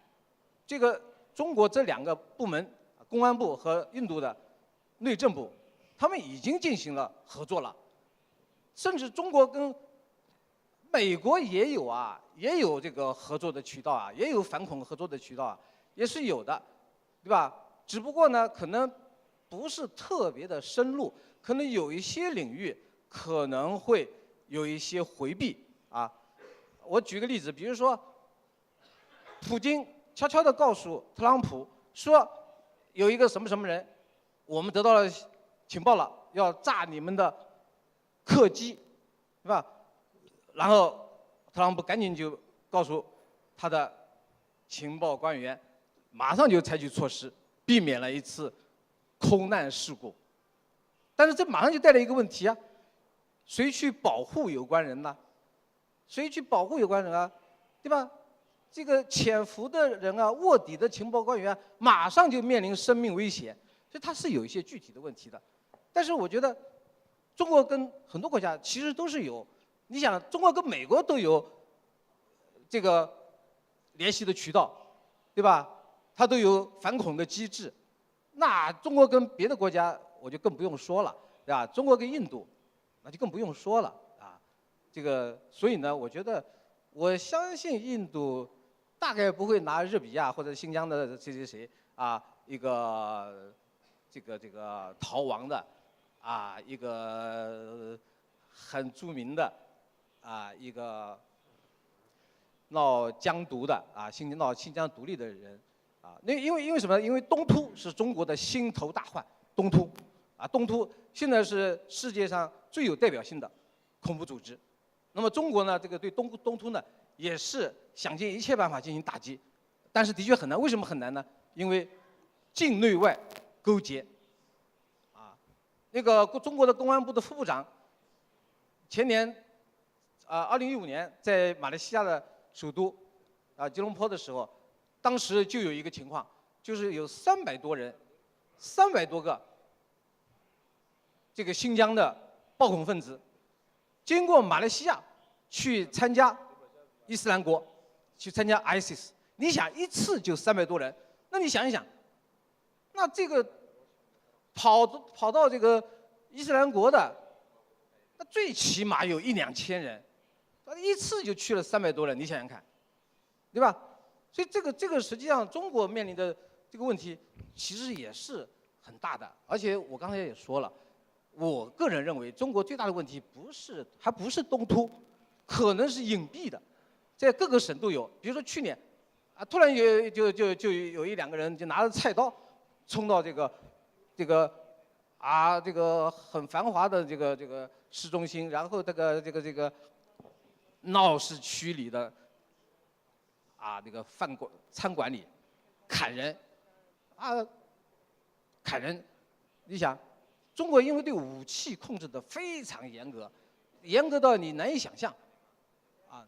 这个中国这两个部门，公安部和印度的内政部，他们已经进行了合作了，甚至中国跟美国也有啊，也有这个合作的渠道啊，也有反恐合作的渠道啊，也是有的，对吧？只不过呢，可能不是特别的深入，可能有一些领域可能会有一些回避啊。我举个例子，比如说，普京悄悄地告诉特朗普说，有一个什么什么人，我们得到了情报了，要炸你们的客机，对吧？然后特朗普赶紧就告诉他的情报官员，马上就采取措施，避免了一次空难事故。但是这马上就带来一个问题啊，谁去保护有关人呢？谁去保护有关人啊？对吧？这个潜伏的人啊，卧底的情报官员啊，马上就面临生命危险，所以它是有一些具体的问题的。但是我觉得，中国跟很多国家其实都是有。你想，中国跟美国都有这个联系的渠道，对吧？它都有反恐的机制。那中国跟别的国家，我就更不用说了，对吧？中国跟印度，那就更不用说了啊。这个，所以呢，我觉得，我相信印度大概不会拿热比亚或者新疆的谁啊，一个这个逃亡的啊，一个很著名的。啊，一个闹疆独的啊，闹新疆独立的人啊，那因为什么？因为东突是中国的心头大患，东突啊，东突现在是世界上最有代表性的恐怖组织。那么中国呢，这个对东突呢，也是想尽一切办法进行打击，但是的确很难。为什么很难呢？因为境内外勾结啊，那个中国的公安部的副部长前年。2015年在马来西亚的首都吉隆坡的时候，当时就有一个情况，就是有300多人，300多个这个新疆的暴恐分子，经过马来西亚去参加伊斯兰国，去参加 ISIS。你想一次就300多人，那你想一想，那这个跑到这个伊斯兰国的，那最起码有1、2千人。一次就去了300多人，你想想看，对吧？所以这个实际上中国面临的这个问题其实也是很大的，而且我刚才也说了，我个人认为中国最大的问题还不是东突，可能是隐蔽的，在各个省都有。比如说去年，啊，突然有一两个人就拿着菜刀冲到这个很繁华的这个市中心，然后这个闹市区里的这个餐馆里砍人，砍人，你想，中国因为对武器控制的非常严格，严格到你难以想象，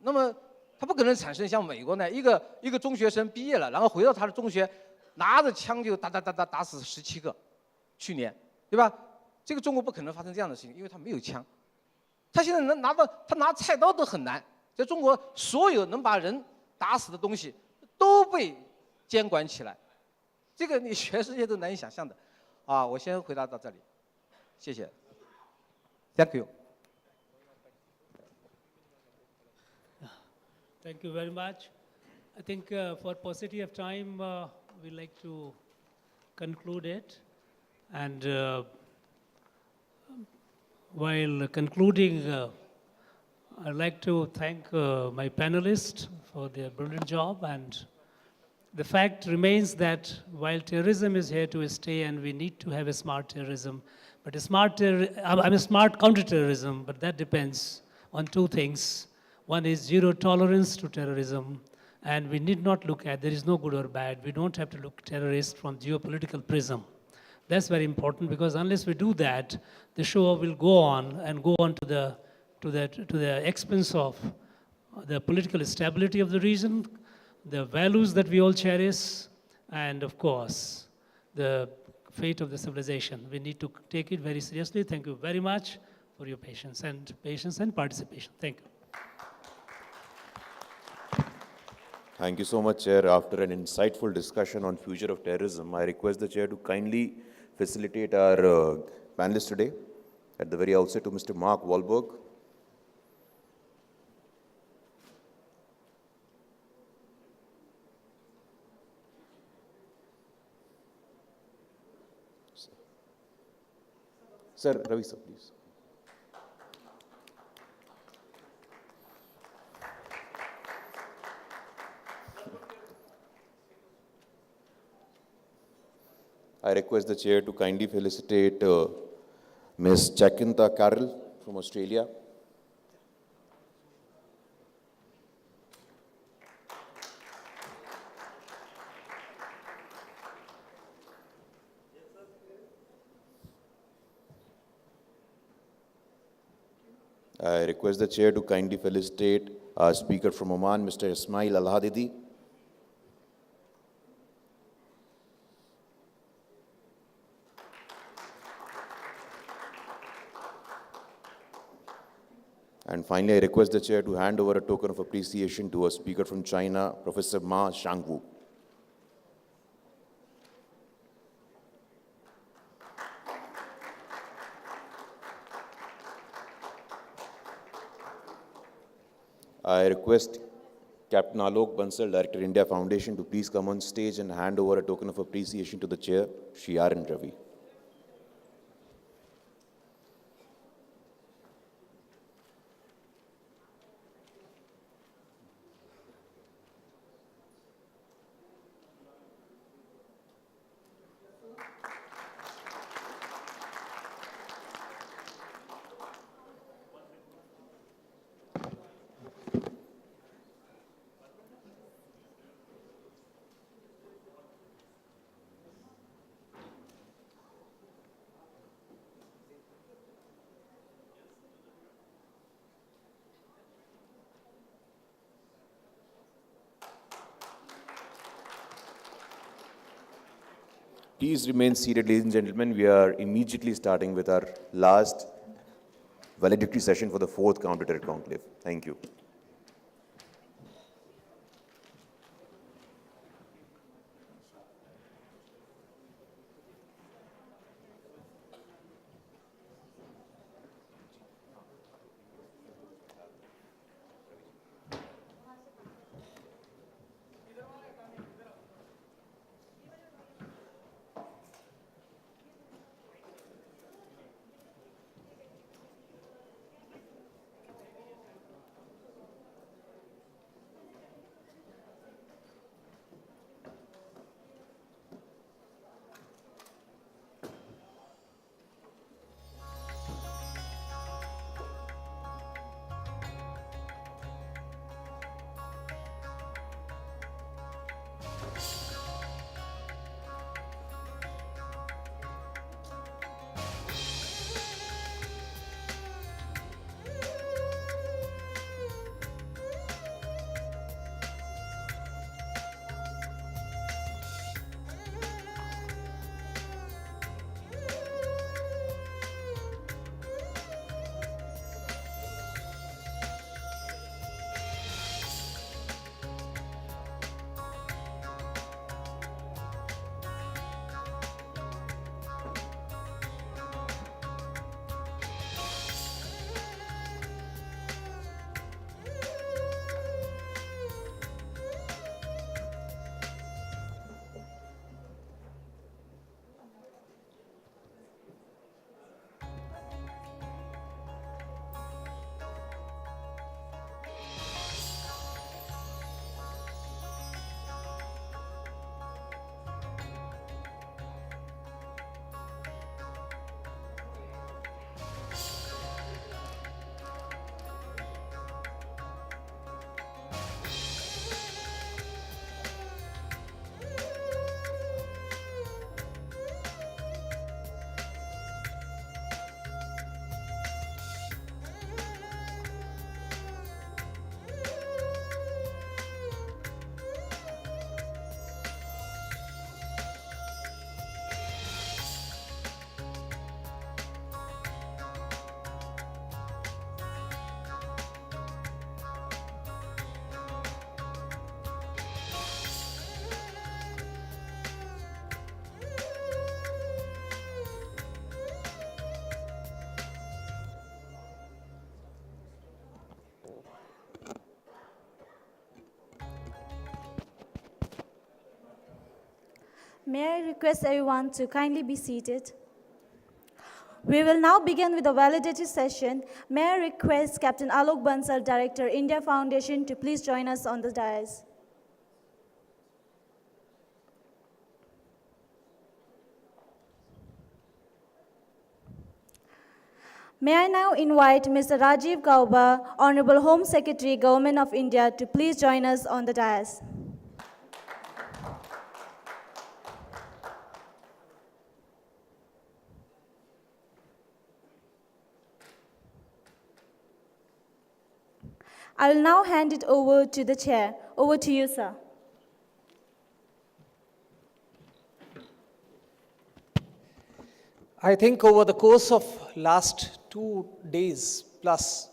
那么他不可能产生像美国那一个中学生毕业了，然后回到他的中学，拿着枪就打死17个，去年，对吧？这个中国不可能发生这样的事情，因为他没有枪，他现在能拿菜刀都很难，在中国所有能把人打死的东西都被监管起来，这个你全世界都难以想象的，我先回答到这里，谢谢 ，Thank you。 Thank you very much. I think for paucity of time, we'd like to conclude it. And while concluding, I'd like to thank my panelists for their brilliant job. And the fact remains that while terrorism is here to stay and we need to have a smart terrorism, but a smart counterterrorism, but that depends on two things. One is zero tolerance to terrorism, and we need not look at, there is no good or bad. We don't have to look at terrorists from geopolitical prism. That's very important, because unless we do that, the show will go on and go on to the expense of the political stability of the region, the values that we all cherish, and of course, the fate of the civilization. We need to take it very seriously. Thank you very much for your patience and participation. Thank you. Thank you so much, Chair. After an insightful discussion on future of terrorism, I request the Chair to kindly facilitate our panelists today. At the very outset, to Mr. Mark Wahlberg. Sir, Ravi, sir, please. I request the Chair to kindly felicitate Ms. Jacinta Carroll from Australia. I request the Chair to kindly felicitate our speaker from Oman, Mr. Ismail Al-Hadidi. And finally, I request the Chair to hand over a token of appreciation to a speaker from China, Professor Ma Shangwu. I request Captain Alok Bansal, Director, India Foundation, to please come on stage and hand over a token of appreciation to the Chair, Shiaran Ravi. Please remain seated, ladies and gentlemen. We are immediately starting with our last valedictory session for the 4th Counterterror Conclave. Thank you. May I request everyone to kindly be seated? We will now begin with the valedictory session. May I request Captain Alok Bansal, Director, India Foundation, to please join us on the dais. May I now invite Mr. Rajiv Gauba, Honorable Home Secretary, Government of India, to please join us on the dais. I will now hand it over to the chair. Over to you, sir. I think over the course of last 2 days plus,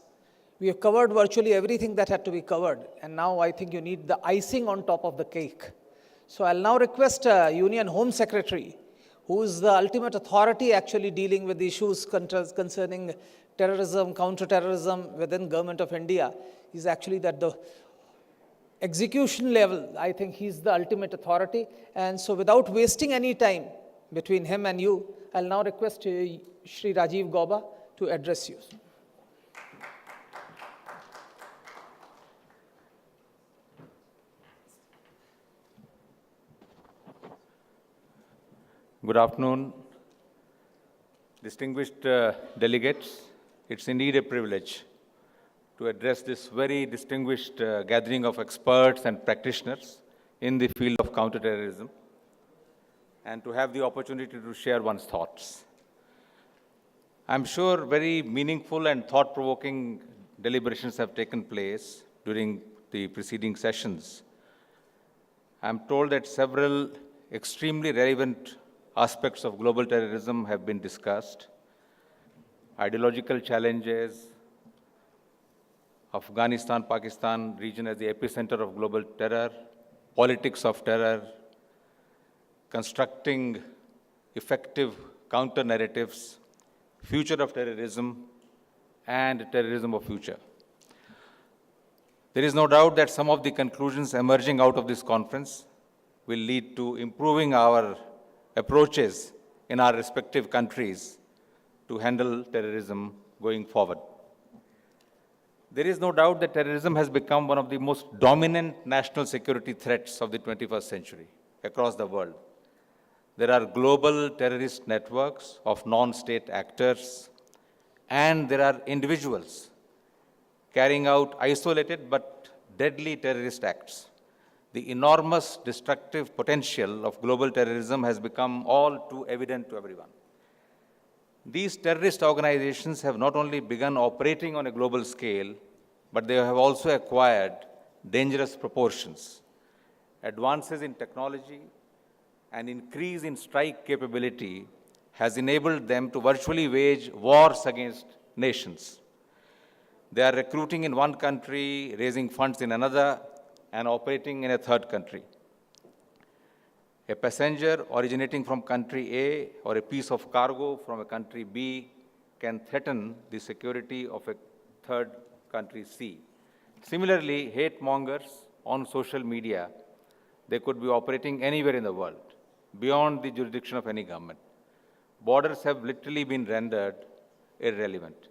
we have covered virtually everything that had to be covered. And now I think you need the icing on top of the cake. So I'll now request Union Home Secretary, who is the ultimate authority actually dealing with the issues concerning terrorism, counterterrorism within Government of India. He's actually at the execution level. I think he's the ultimate authority. And so without wasting any time between him and you, I'll now request Shri Rajiv Gauba to address you. Good afternoon, distinguished delegates. It's indeed a privilege to address this very distinguished gathering of experts and practitioners in the field of counterterrorism, and to have the opportunity to share one's thoughts. I'm sure very meaningful and thought-provoking deliberations have taken place during the preceding sessions. I'm told that several extremely relevant aspects of global terrorism have been discussed. Ideological challenges, Afghanistan-Pakistan region as the epicenter of global terror, politics of terror, constructing effective counter-narratives, future of terrorism, and terrorism of future. There is no doubt that some of the conclusions emerging out of this conference will lead to improving our approaches in our respective countries to handle terrorism going forward. There is no doubt that terrorism has become one of the most dominant national security threats of the 21st century across the world. There are global terrorist networks of non-state actors, and there are individuals carrying out isolated but deadly terrorist acts. The enormous destructive potential of global terrorism has become all too evident to everyone. These terrorist organizations have not only begun operating on a global scale, but they have also acquired dangerous proportions. Advances in technology and increase in strike capability has enabled them to virtually wage wars against nations. They are recruiting in one country, raising funds in another, and operating in a third country. A passenger originating from country A or a piece of cargo from a country B can threaten the security of a third country C. Similarly, hate mongers on social media, they could be operating anywhere in the world, beyond the jurisdiction of any government. Borders have literally been rendered irrelevant.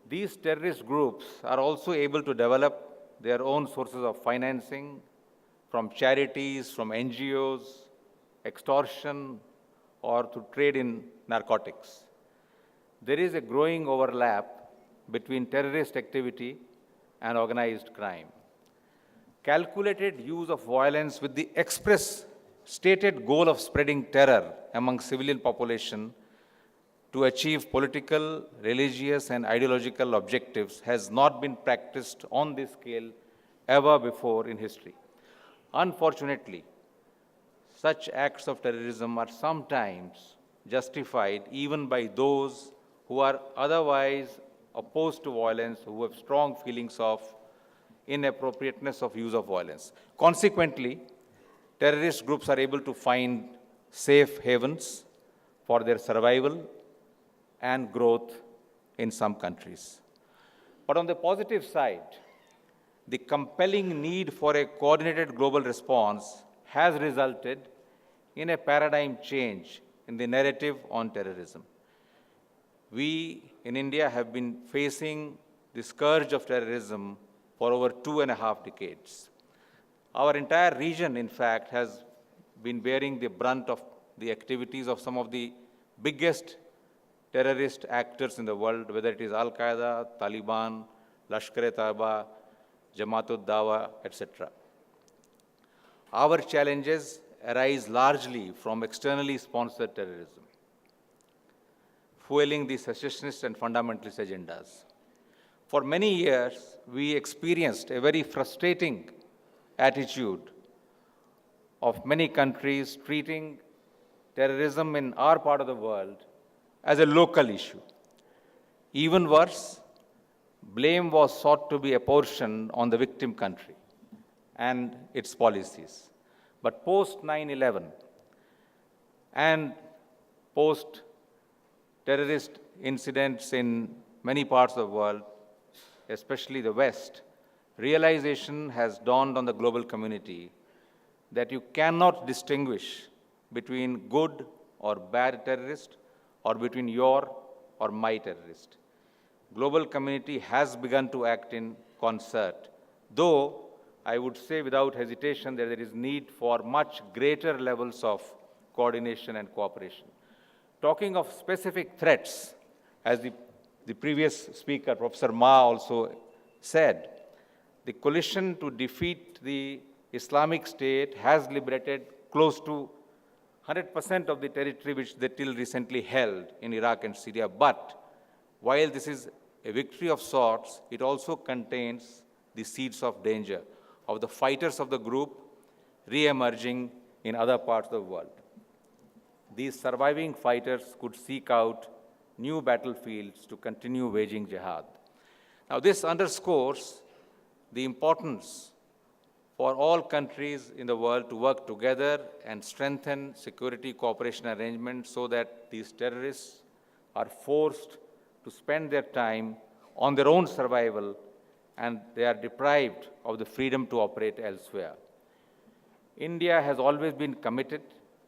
These terrorist groups are also able to develop their own sources of financing from charities, from NGOs, extortion, or to trade in narcotics. There is a growing overlap between terrorist activity and organized crime. Calculated use of violence with the express stated goal of spreading terror among civilian population to achieve political, religious, and ideological objectives has not been practiced on this scale ever before in history. Unfortunately, such acts of terrorism are sometimes justified even by those who are otherwise opposed to violence, who have strong feelings of inappropriateness of use of violence. Consequently, terrorist groups are able to find safe havens for their survival and growth in some countries. But on the positive side, the compelling need for a coordinated global response has resulted in a paradigm change in the narrative on terrorism. We in India have been facing the scourge of terrorism for over 2.5 decades. Our entire region, in fact, has been bearing the brunt of the activities of some of the biggest terrorist actors in the world, whether it is Al-Qaeda, Taliban, Lashkar-e-Taiba, Jamaat-ud-Dawa, etc. Our challenges arise largely from externally sponsored terrorism, fueling the secessionist and fundamentalist agendas. For many years, we experienced a very frustrating attitude of many countries treating terrorism in our part of the world as a local issue. Even worse, blame was sought to be apportioned on the victim country and its policies. But post 9/11 and post terrorist incidents in many parts of the world, especially the West, realization has dawned on the global community that you cannot distinguish between good or bad terrorist or between your or my terrorist. Global community has begun to act in concert, though I would say without hesitation that there is need for much greater levels of coordination and cooperation. Talking of specific threats, as the previous speaker, Professor Ma, also said, the coalition to defeat the Islamic State has liberated close to 100% of the territory which they till recently held in Iraq and Syria. But while this is a victory of sorts, it also contains the seeds of danger of the fighters of the group re-emerging in other parts of the world. These surviving fighters could seek out new battlefields to continue waging jihad. Now, this underscores the importance for all countries in the world to work together and strengthen security cooperation arrangements so that these terrorists are forced to spend their time on their own survival and they are deprived of the freedom to operate elsewhere. India has always been committed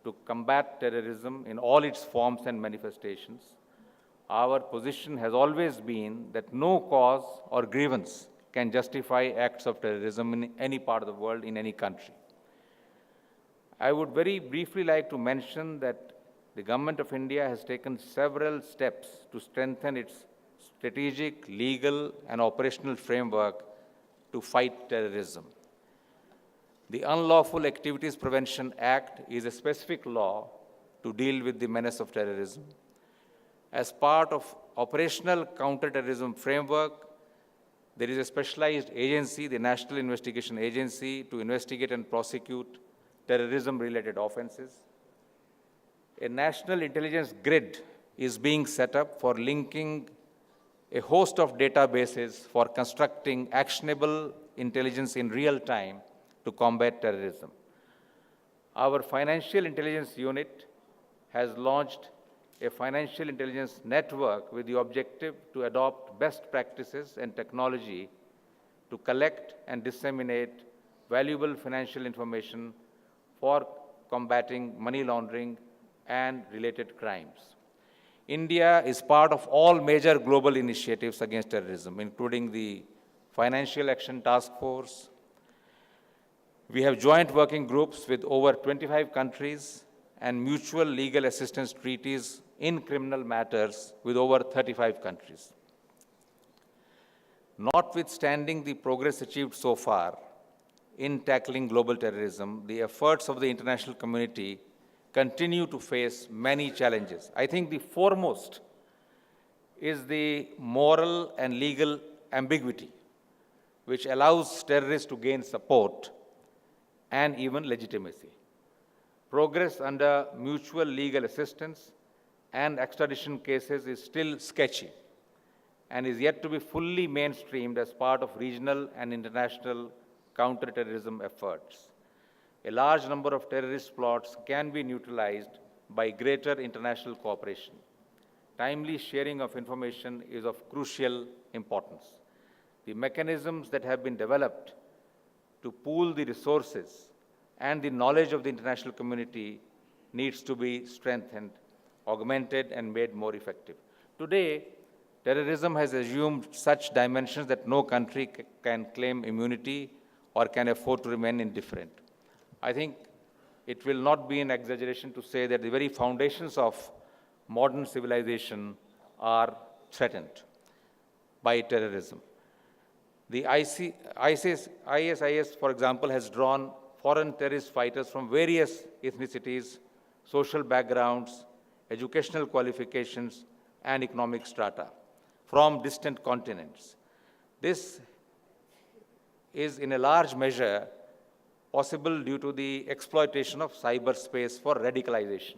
to combat terrorism in all its forms and manifestations. Our position has always been that no cause or grievance can justify acts of terrorism in any part of the world, in any country. I would very briefly like to mention that the Government of India has taken several steps to strengthen its strategic, legal, and operational framework to fight terrorism. The Unlawful Activities Prevention Act is a specific law to deal with the menace of terrorism. As part of operational counterterrorism framework, there is a specialized agency, the National Investigation Agency, to investigate and prosecute terrorism-related offenses. A national intelligence grid is being set up for linking a host of databases for constructing actionable intelligence in real time to combat terrorism. Our Financial Intelligence Unit has launched a financial intelligence network with the objective to adopt best practices and technology to collect and disseminate valuable financial information for combating money laundering and related crimes. India is part of all major global initiatives against terrorism, including the Financial Action Task Force. We have joint working groups with over 25 countries and mutual legal assistance treaties in criminal matters with over 35 countries. Notwithstanding the progress achieved so far in tackling global terrorism, the efforts of the international community continue to face many challenges. I think the foremost is the moral and legal ambiguity, which allows terrorists to gain support and even legitimacy. Progress under mutual legal assistance and extradition cases is still sketchy and is yet to be fully mainstreamed as part of regional and international counterterrorism efforts. A large number of terrorist plots can be neutralized by greater international cooperation. Timely sharing of information is of crucial importance. The mechanisms that have been developed to pool the resources and the knowledge of the international community needs to be strengthened, augmented, and made more effective. Today, terrorism has assumed such dimensions that no country can claim immunity or can afford to remain indifferent. I think it will not be an exaggeration to say that the very foundations of modern civilization are threatened by terrorism. The ISIS, for example, has drawn foreign terrorist fighters from various ethnicities, social backgrounds, educational qualifications, and economic strata from distant continents. This is in a large measure possible due to the exploitation of cyberspace for radicalization.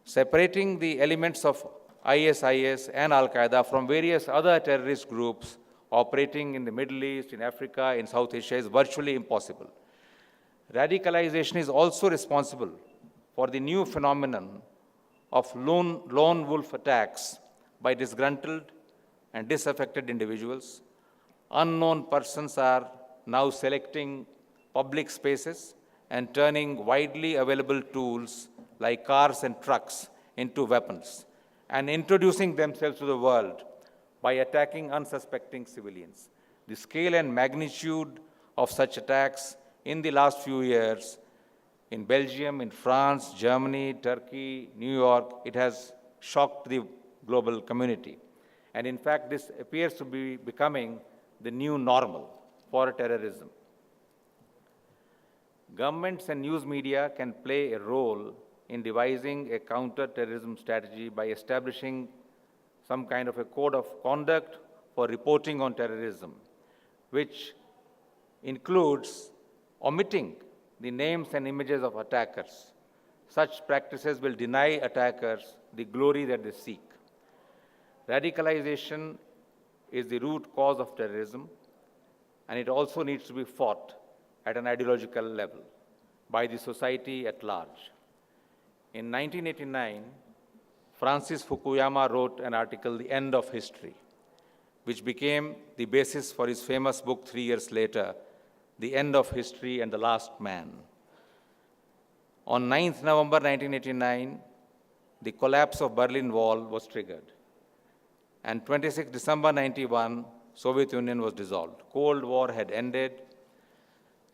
Separating the elements of ISIS and Al-Qaeda from various other terrorist groups operating in the Middle East, in Africa, in South Asia is virtually impossible. Radicalization is also responsible for the new phenomenon of lone wolf attacks by disgruntled and disaffected individuals. Unknown persons are now selecting public spaces and turning widely available tools like cars and trucks into weapons and introducing themselves to the world by attacking unsuspecting civilians. The scale and magnitude of such attacks in the last few years in Belgium, in France, Germany, Turkey, New York, it has shocked the global community. And in fact, this appears to be becoming the new normal for terrorism. Governments and news media can play a role in devising a counter-terrorism strategy by establishing some kind of a code of conduct for reporting on terrorism, which includes omitting the names and images of attackers. Such practices will deny attackers the glory that they seek. Radicalization is the root cause of terrorism, and it also needs to be fought at an ideological level by the society at large. In 1989, Francis Fukuyama wrote an article, The End of History, which became the basis for his famous book 3 years later, The End of History and the Last Man. On 9th November 1989, the collapse of Berlin Wall was triggered. And 26 December 91, Soviet Union was dissolved. Cold War had ended.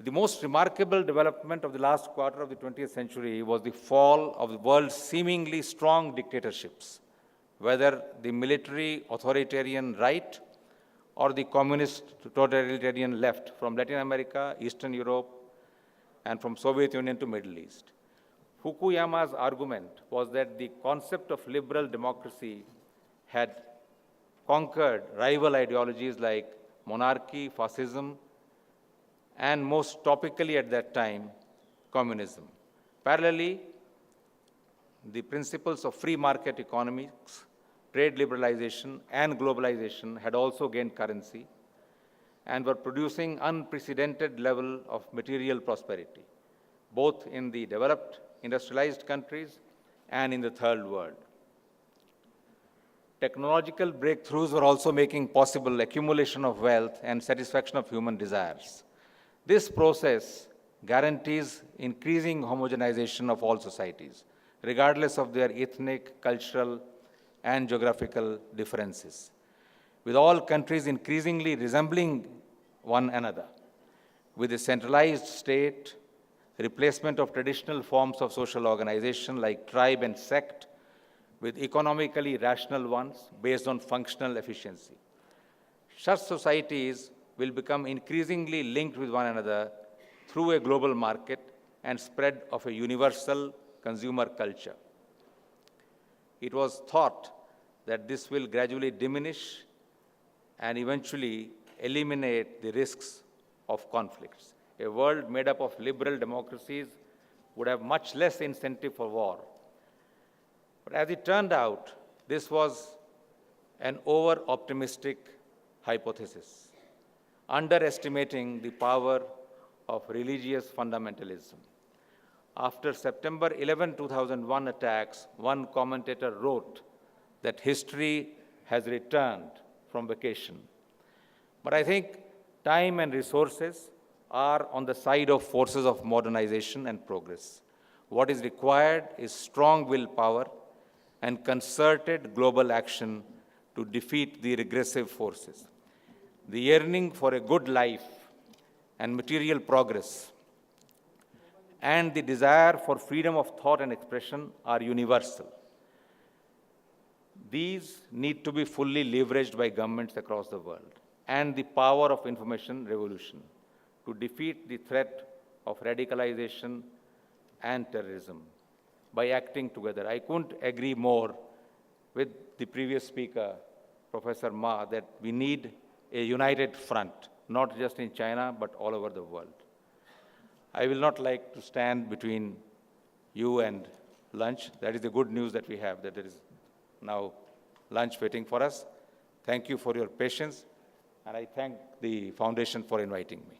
The most remarkable development of the last quarter of the 20th century was the fall of the world's seemingly strong dictatorships, whether the military authoritarian right or the communist totalitarian left from Latin America, Eastern Europe, and from Soviet Union to Middle East. Fukuyama's argument was that the concept of liberal democracy had conquered rival ideologies like monarchy, fascism, and most topically at that time, communism. Parallelly, the principles of free market economics, trade liberalization, and globalization had also gained currency and were producing unprecedented level of material prosperity, both in the developed industrialized countries and in the third world. Technological breakthroughs were also making possible accumulation of wealth and satisfaction of human desires. This process guarantees increasing homogenization of all societies, regardless of their ethnic, cultural, and geographical differences, with all countries increasingly resembling one another, with a centralized state, replacement of traditional forms of social organization like tribe and sect, with economically rational ones based on functional efficiency. Such societies will become increasingly linked with one another through a global market and spread of a universal consumer culture. It was thought that this will gradually diminish and eventually eliminate the risks of conflicts. A world made up of liberal democracies would have much less incentive for war. But as it turned out, this was an over-optimistic hypothesis, underestimating the power of religious fundamentalism. After September 11, 2001 attacks, one commentator wrote that history has returned from vacation. But I think time and resources are on the side of forces of modernization and progress. What is required is strong willpower and concerted global action to defeat the regressive forces. The yearning for a good life and material progress and the desire for freedom of thought and expression are universal. These need to be fully leveraged by governments across the world and the power of information revolution to defeat the threat of radicalization and terrorism by acting together. I couldn't agree more with the previous speaker, Professor Ma, that we need a united front, not just in China, but all over the world. I will not like to stand between you and lunch. That is the good news that we have, that there is now lunch waiting for us. Thank you for your patience, and I thank the foundation for inviting me.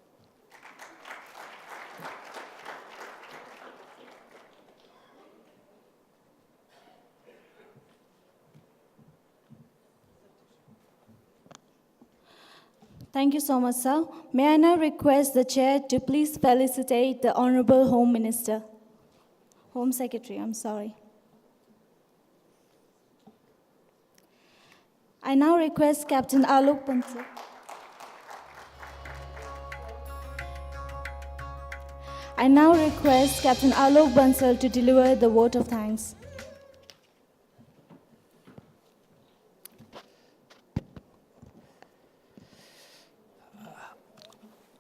Thank you so much, sir. May I now request the chair to please felicitate the Honorable Home Minister. Home Secretary, I'm sorry. I now request Captain Alok Bansal. I now request Captain Alok Bansal to deliver the vote of thanks.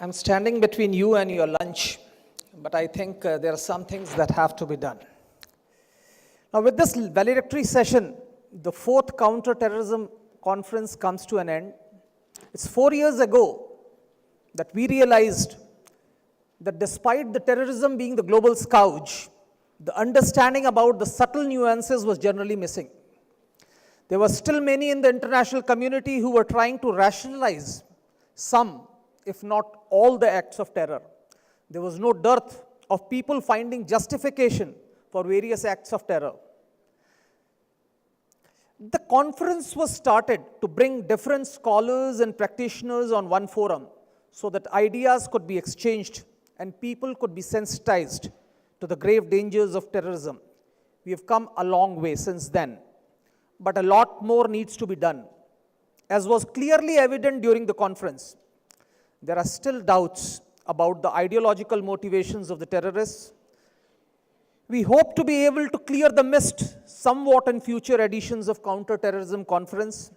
I'm standing between you and your lunch, but I think there are some things that have to be done. Now, with this valedictory session, the 4th Counterterrorism Conference comes to an end. It's 4 years ago that we realized that despite the terrorism being the global scourge, the understanding about the subtle nuances was generally missing. There were still many in the international community who were trying to rationalize some, if not all, the acts of terror. There was no dearth of people finding justification for various acts of terror. The conference was started to bring different scholars and practitioners on one forum so that ideas could be exchanged and people could be sensitized to the grave dangers of terrorism. We have come a long way since then, but a lot more needs to be done. As was clearly evident during the conference, there are still doubts about the ideological motivations of the terrorists. We hope to be able to clear the mist somewhat in future editions of Counterterrorism Conference.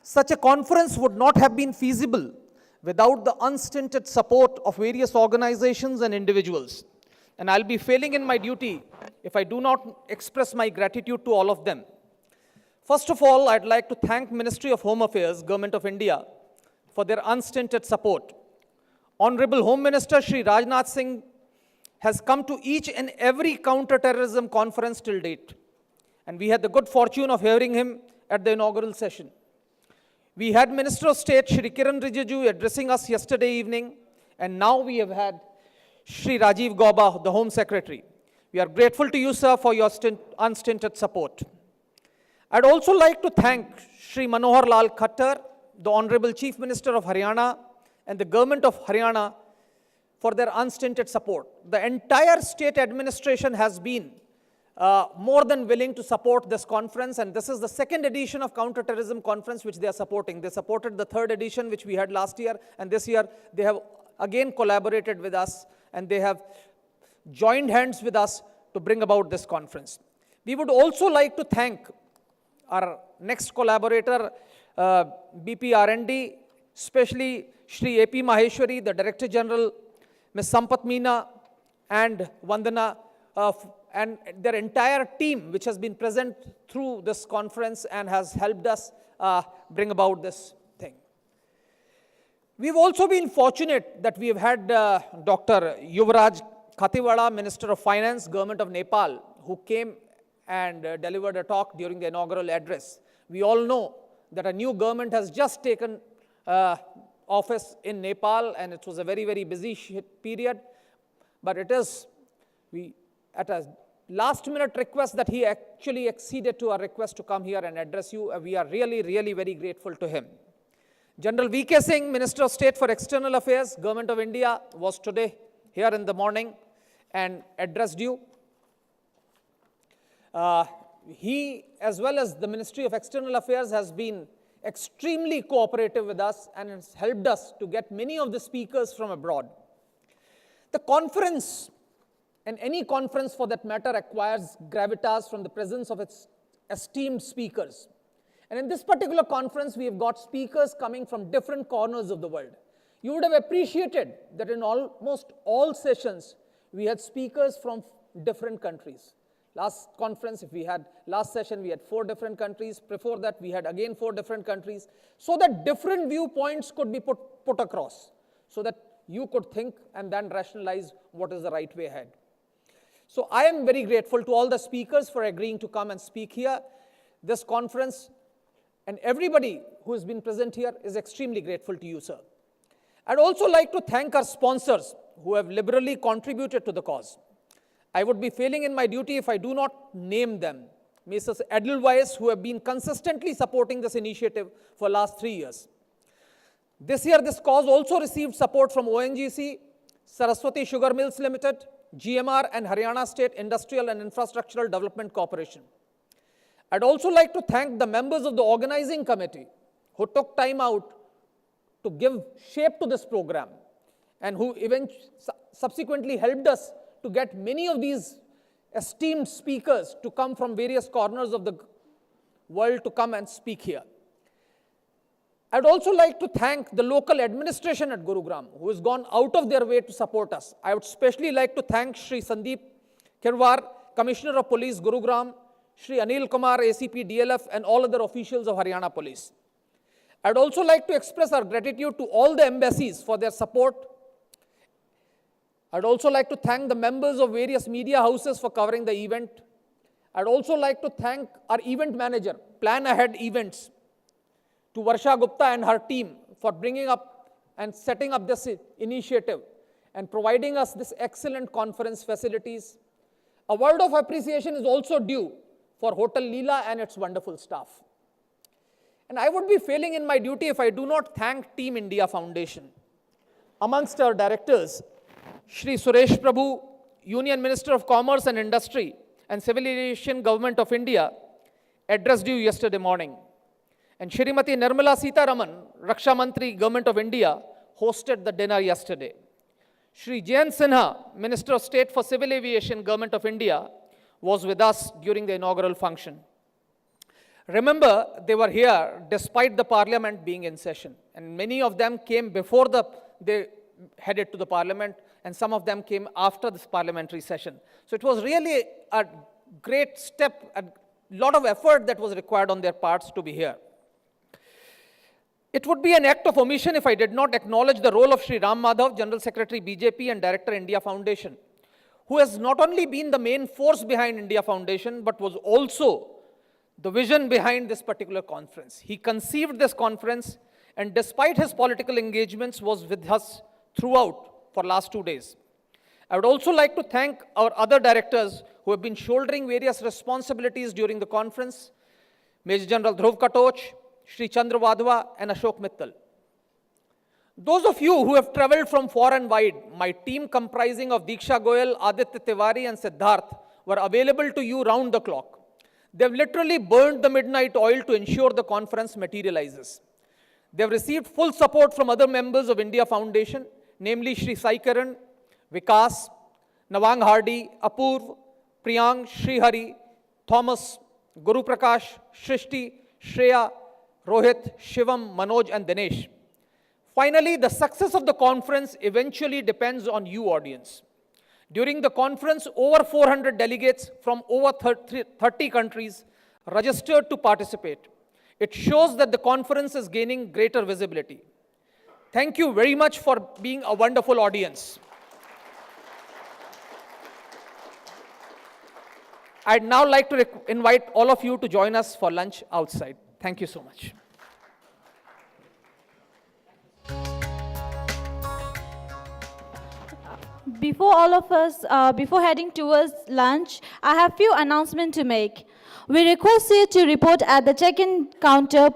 Such a conference would not have been feasible without the unstinted support of various organizations and individuals. And I'll be failing in my duty if I do not express my gratitude to all of them. First of all, I'd like to thank Ministry of Home Affairs, Government of India, for their unstinted support. Honorable Home Minister Shri Rajnath Singh has come to each and every counter-terrorism conference till date. And we had the good fortune of hearing him at the inaugural session. We had Minister of State Shri Kiran Rijiju addressing us yesterday evening, and now we have had Shri Rajiv Gauba, the Home Secretary. We are grateful to you, sir, for your unstinted support. I'd also like to thank Shri Manohar Lal Khattar, the Honorable Chief Minister of Haryana, and the Government of Haryana for their unstinted support. The entire state administration has been more than willing to support this conference, and this is the second edition of Counterterrorism Conference which they are supporting. They supported the third edition which we had last year, and this year they have again collaborated with us, and they have joined hands with us to bring about this conference. We would also like to thank our next collaborator, BPRND, especially Shri A.P. Maheshwari, the Director General, Ms. Sampat Meena, and Vandana, and their entire team which has been present through this conference and has helped us bring about this thing. We've also been fortunate that we have had Dr. Yuvraj Khatiwada, Minister of Finance, Government of Nepal, who came and delivered a talk during the inaugural address. We all know that a new government has just taken office in Nepal, and it was a very, very busy period. But it is, at a last-minute request that he actually acceded to our request to come here and address you. We are really, really very grateful to him. General V.K. Singh, Minister of State for External Affairs, Government of India, was today here in the morning and addressed you. He, as well as the Ministry of External Affairs, has been extremely cooperative with us and has helped us to get many of the speakers from abroad. The conference, and any conference for that matter, acquires gravitas from the presence of its esteemed speakers. And in this particular conference, we have got speakers coming from different corners of the world. You would have appreciated that in almost all sessions, we had speakers from different countries. Last session, we had 4 different countries. Before that, we had again 4 different countries, so that different viewpoints could be put across, so that you could think and then rationalize what is the right way ahead. So I am very grateful to all the speakers for agreeing to come and speak here. This conference and everybody who has been present here is extremely grateful to you, sir. I'd also like to thank our sponsors who have liberally contributed to the cause. I would be failing in my duty if I do not name them. Messrs. Edelweiss, who have been consistently supporting this initiative for the last 3 years. This year, this cause also received support from ONGC, Saraswati Sugar Mills Limited, GMR, and Haryana State Industrial and Infrastructural Development Corporation. I'd also like to thank the members of the organizing committee who took time out to give shape to this program and who subsequently helped us to get many of these esteemed speakers to come from various corners of the world to come and speak here. I'd also like to thank the local administration at Gurugram, who has gone out of their way to support us. I would especially like to thank Shri Sandeep Kirwar, Commissioner of Police, Gurugram, Shri Anil Kumar, ACP, DLF, and all other officials of Haryana Police. I'd also like to express our gratitude to all the embassies for their support. I'd also like to thank the members of various media houses for covering the event. I'd also like to thank our event manager, Plan Ahead Events, to Varsha Gupta and her team for bringing up and setting up this initiative and providing us this excellent conference facilities. A word of appreciation is also due for Hotel Leela and its wonderful staff. And I would be failing in my duty if I do not thank Team India Foundation. Amongst our directors, Shri Suresh Prabhu, Union Minister of Commerce and Industry and Civil Aviation Government of India, addressed you yesterday morning. And Shrimati Nirmala Sitaraman, Raksha Mantri, Government of India, hosted the dinner yesterday. Shri Jayant Sinha, Minister of State for Civil Aviation, Government of India, was with us during the inaugural function. Remember, they were here despite the parliament being in session. And many of them came before they headed to the parliament, and some of them came after this parliamentary session. So it was really a great step, a lot of effort that was required on their parts to be here. It would be an act of omission if I did not acknowledge the role of Shri Ram Madhav, General Secretary BJP and Director India Foundation, who has not only been the main force behind India Foundation, but was also the vision behind this particular conference. He conceived this conference, and despite his political engagements, was with us throughout for last 2 days. I would also like to thank our other directors who have been shouldering various responsibilities during the conference, Major General Dhruv Katoch, Shri Chandra Wadhwa, and Ashok Mittal. Those of you who have traveled from far and wide, my team comprising of Diksha Goyal, Aditya Tiwari, and Siddharth were available to you round the clock. They've literally burned the midnight oil to ensure the conference materializes. They've received full support from other members of India Foundation, namely Shri Sai Kiran, Vikas, Nawang Hardy, Apurv, Priyang, Shri Hari, Thomas, Guru Prakash, Shrishti, Shreya, Rohit, Shivam, Manoj, and Dinesh. Finally, the success of the conference eventually depends on you, audience. During the conference, over 400 delegates from over 30 countries registered to participate. It shows that the conference is gaining greater visibility. Thank you very much for being a wonderful audience. I'd now like to invite all of you to join us for lunch outside. Thank you so much. Before heading towards lunch, I have few announcements to make. We request you to report at the check-in counter.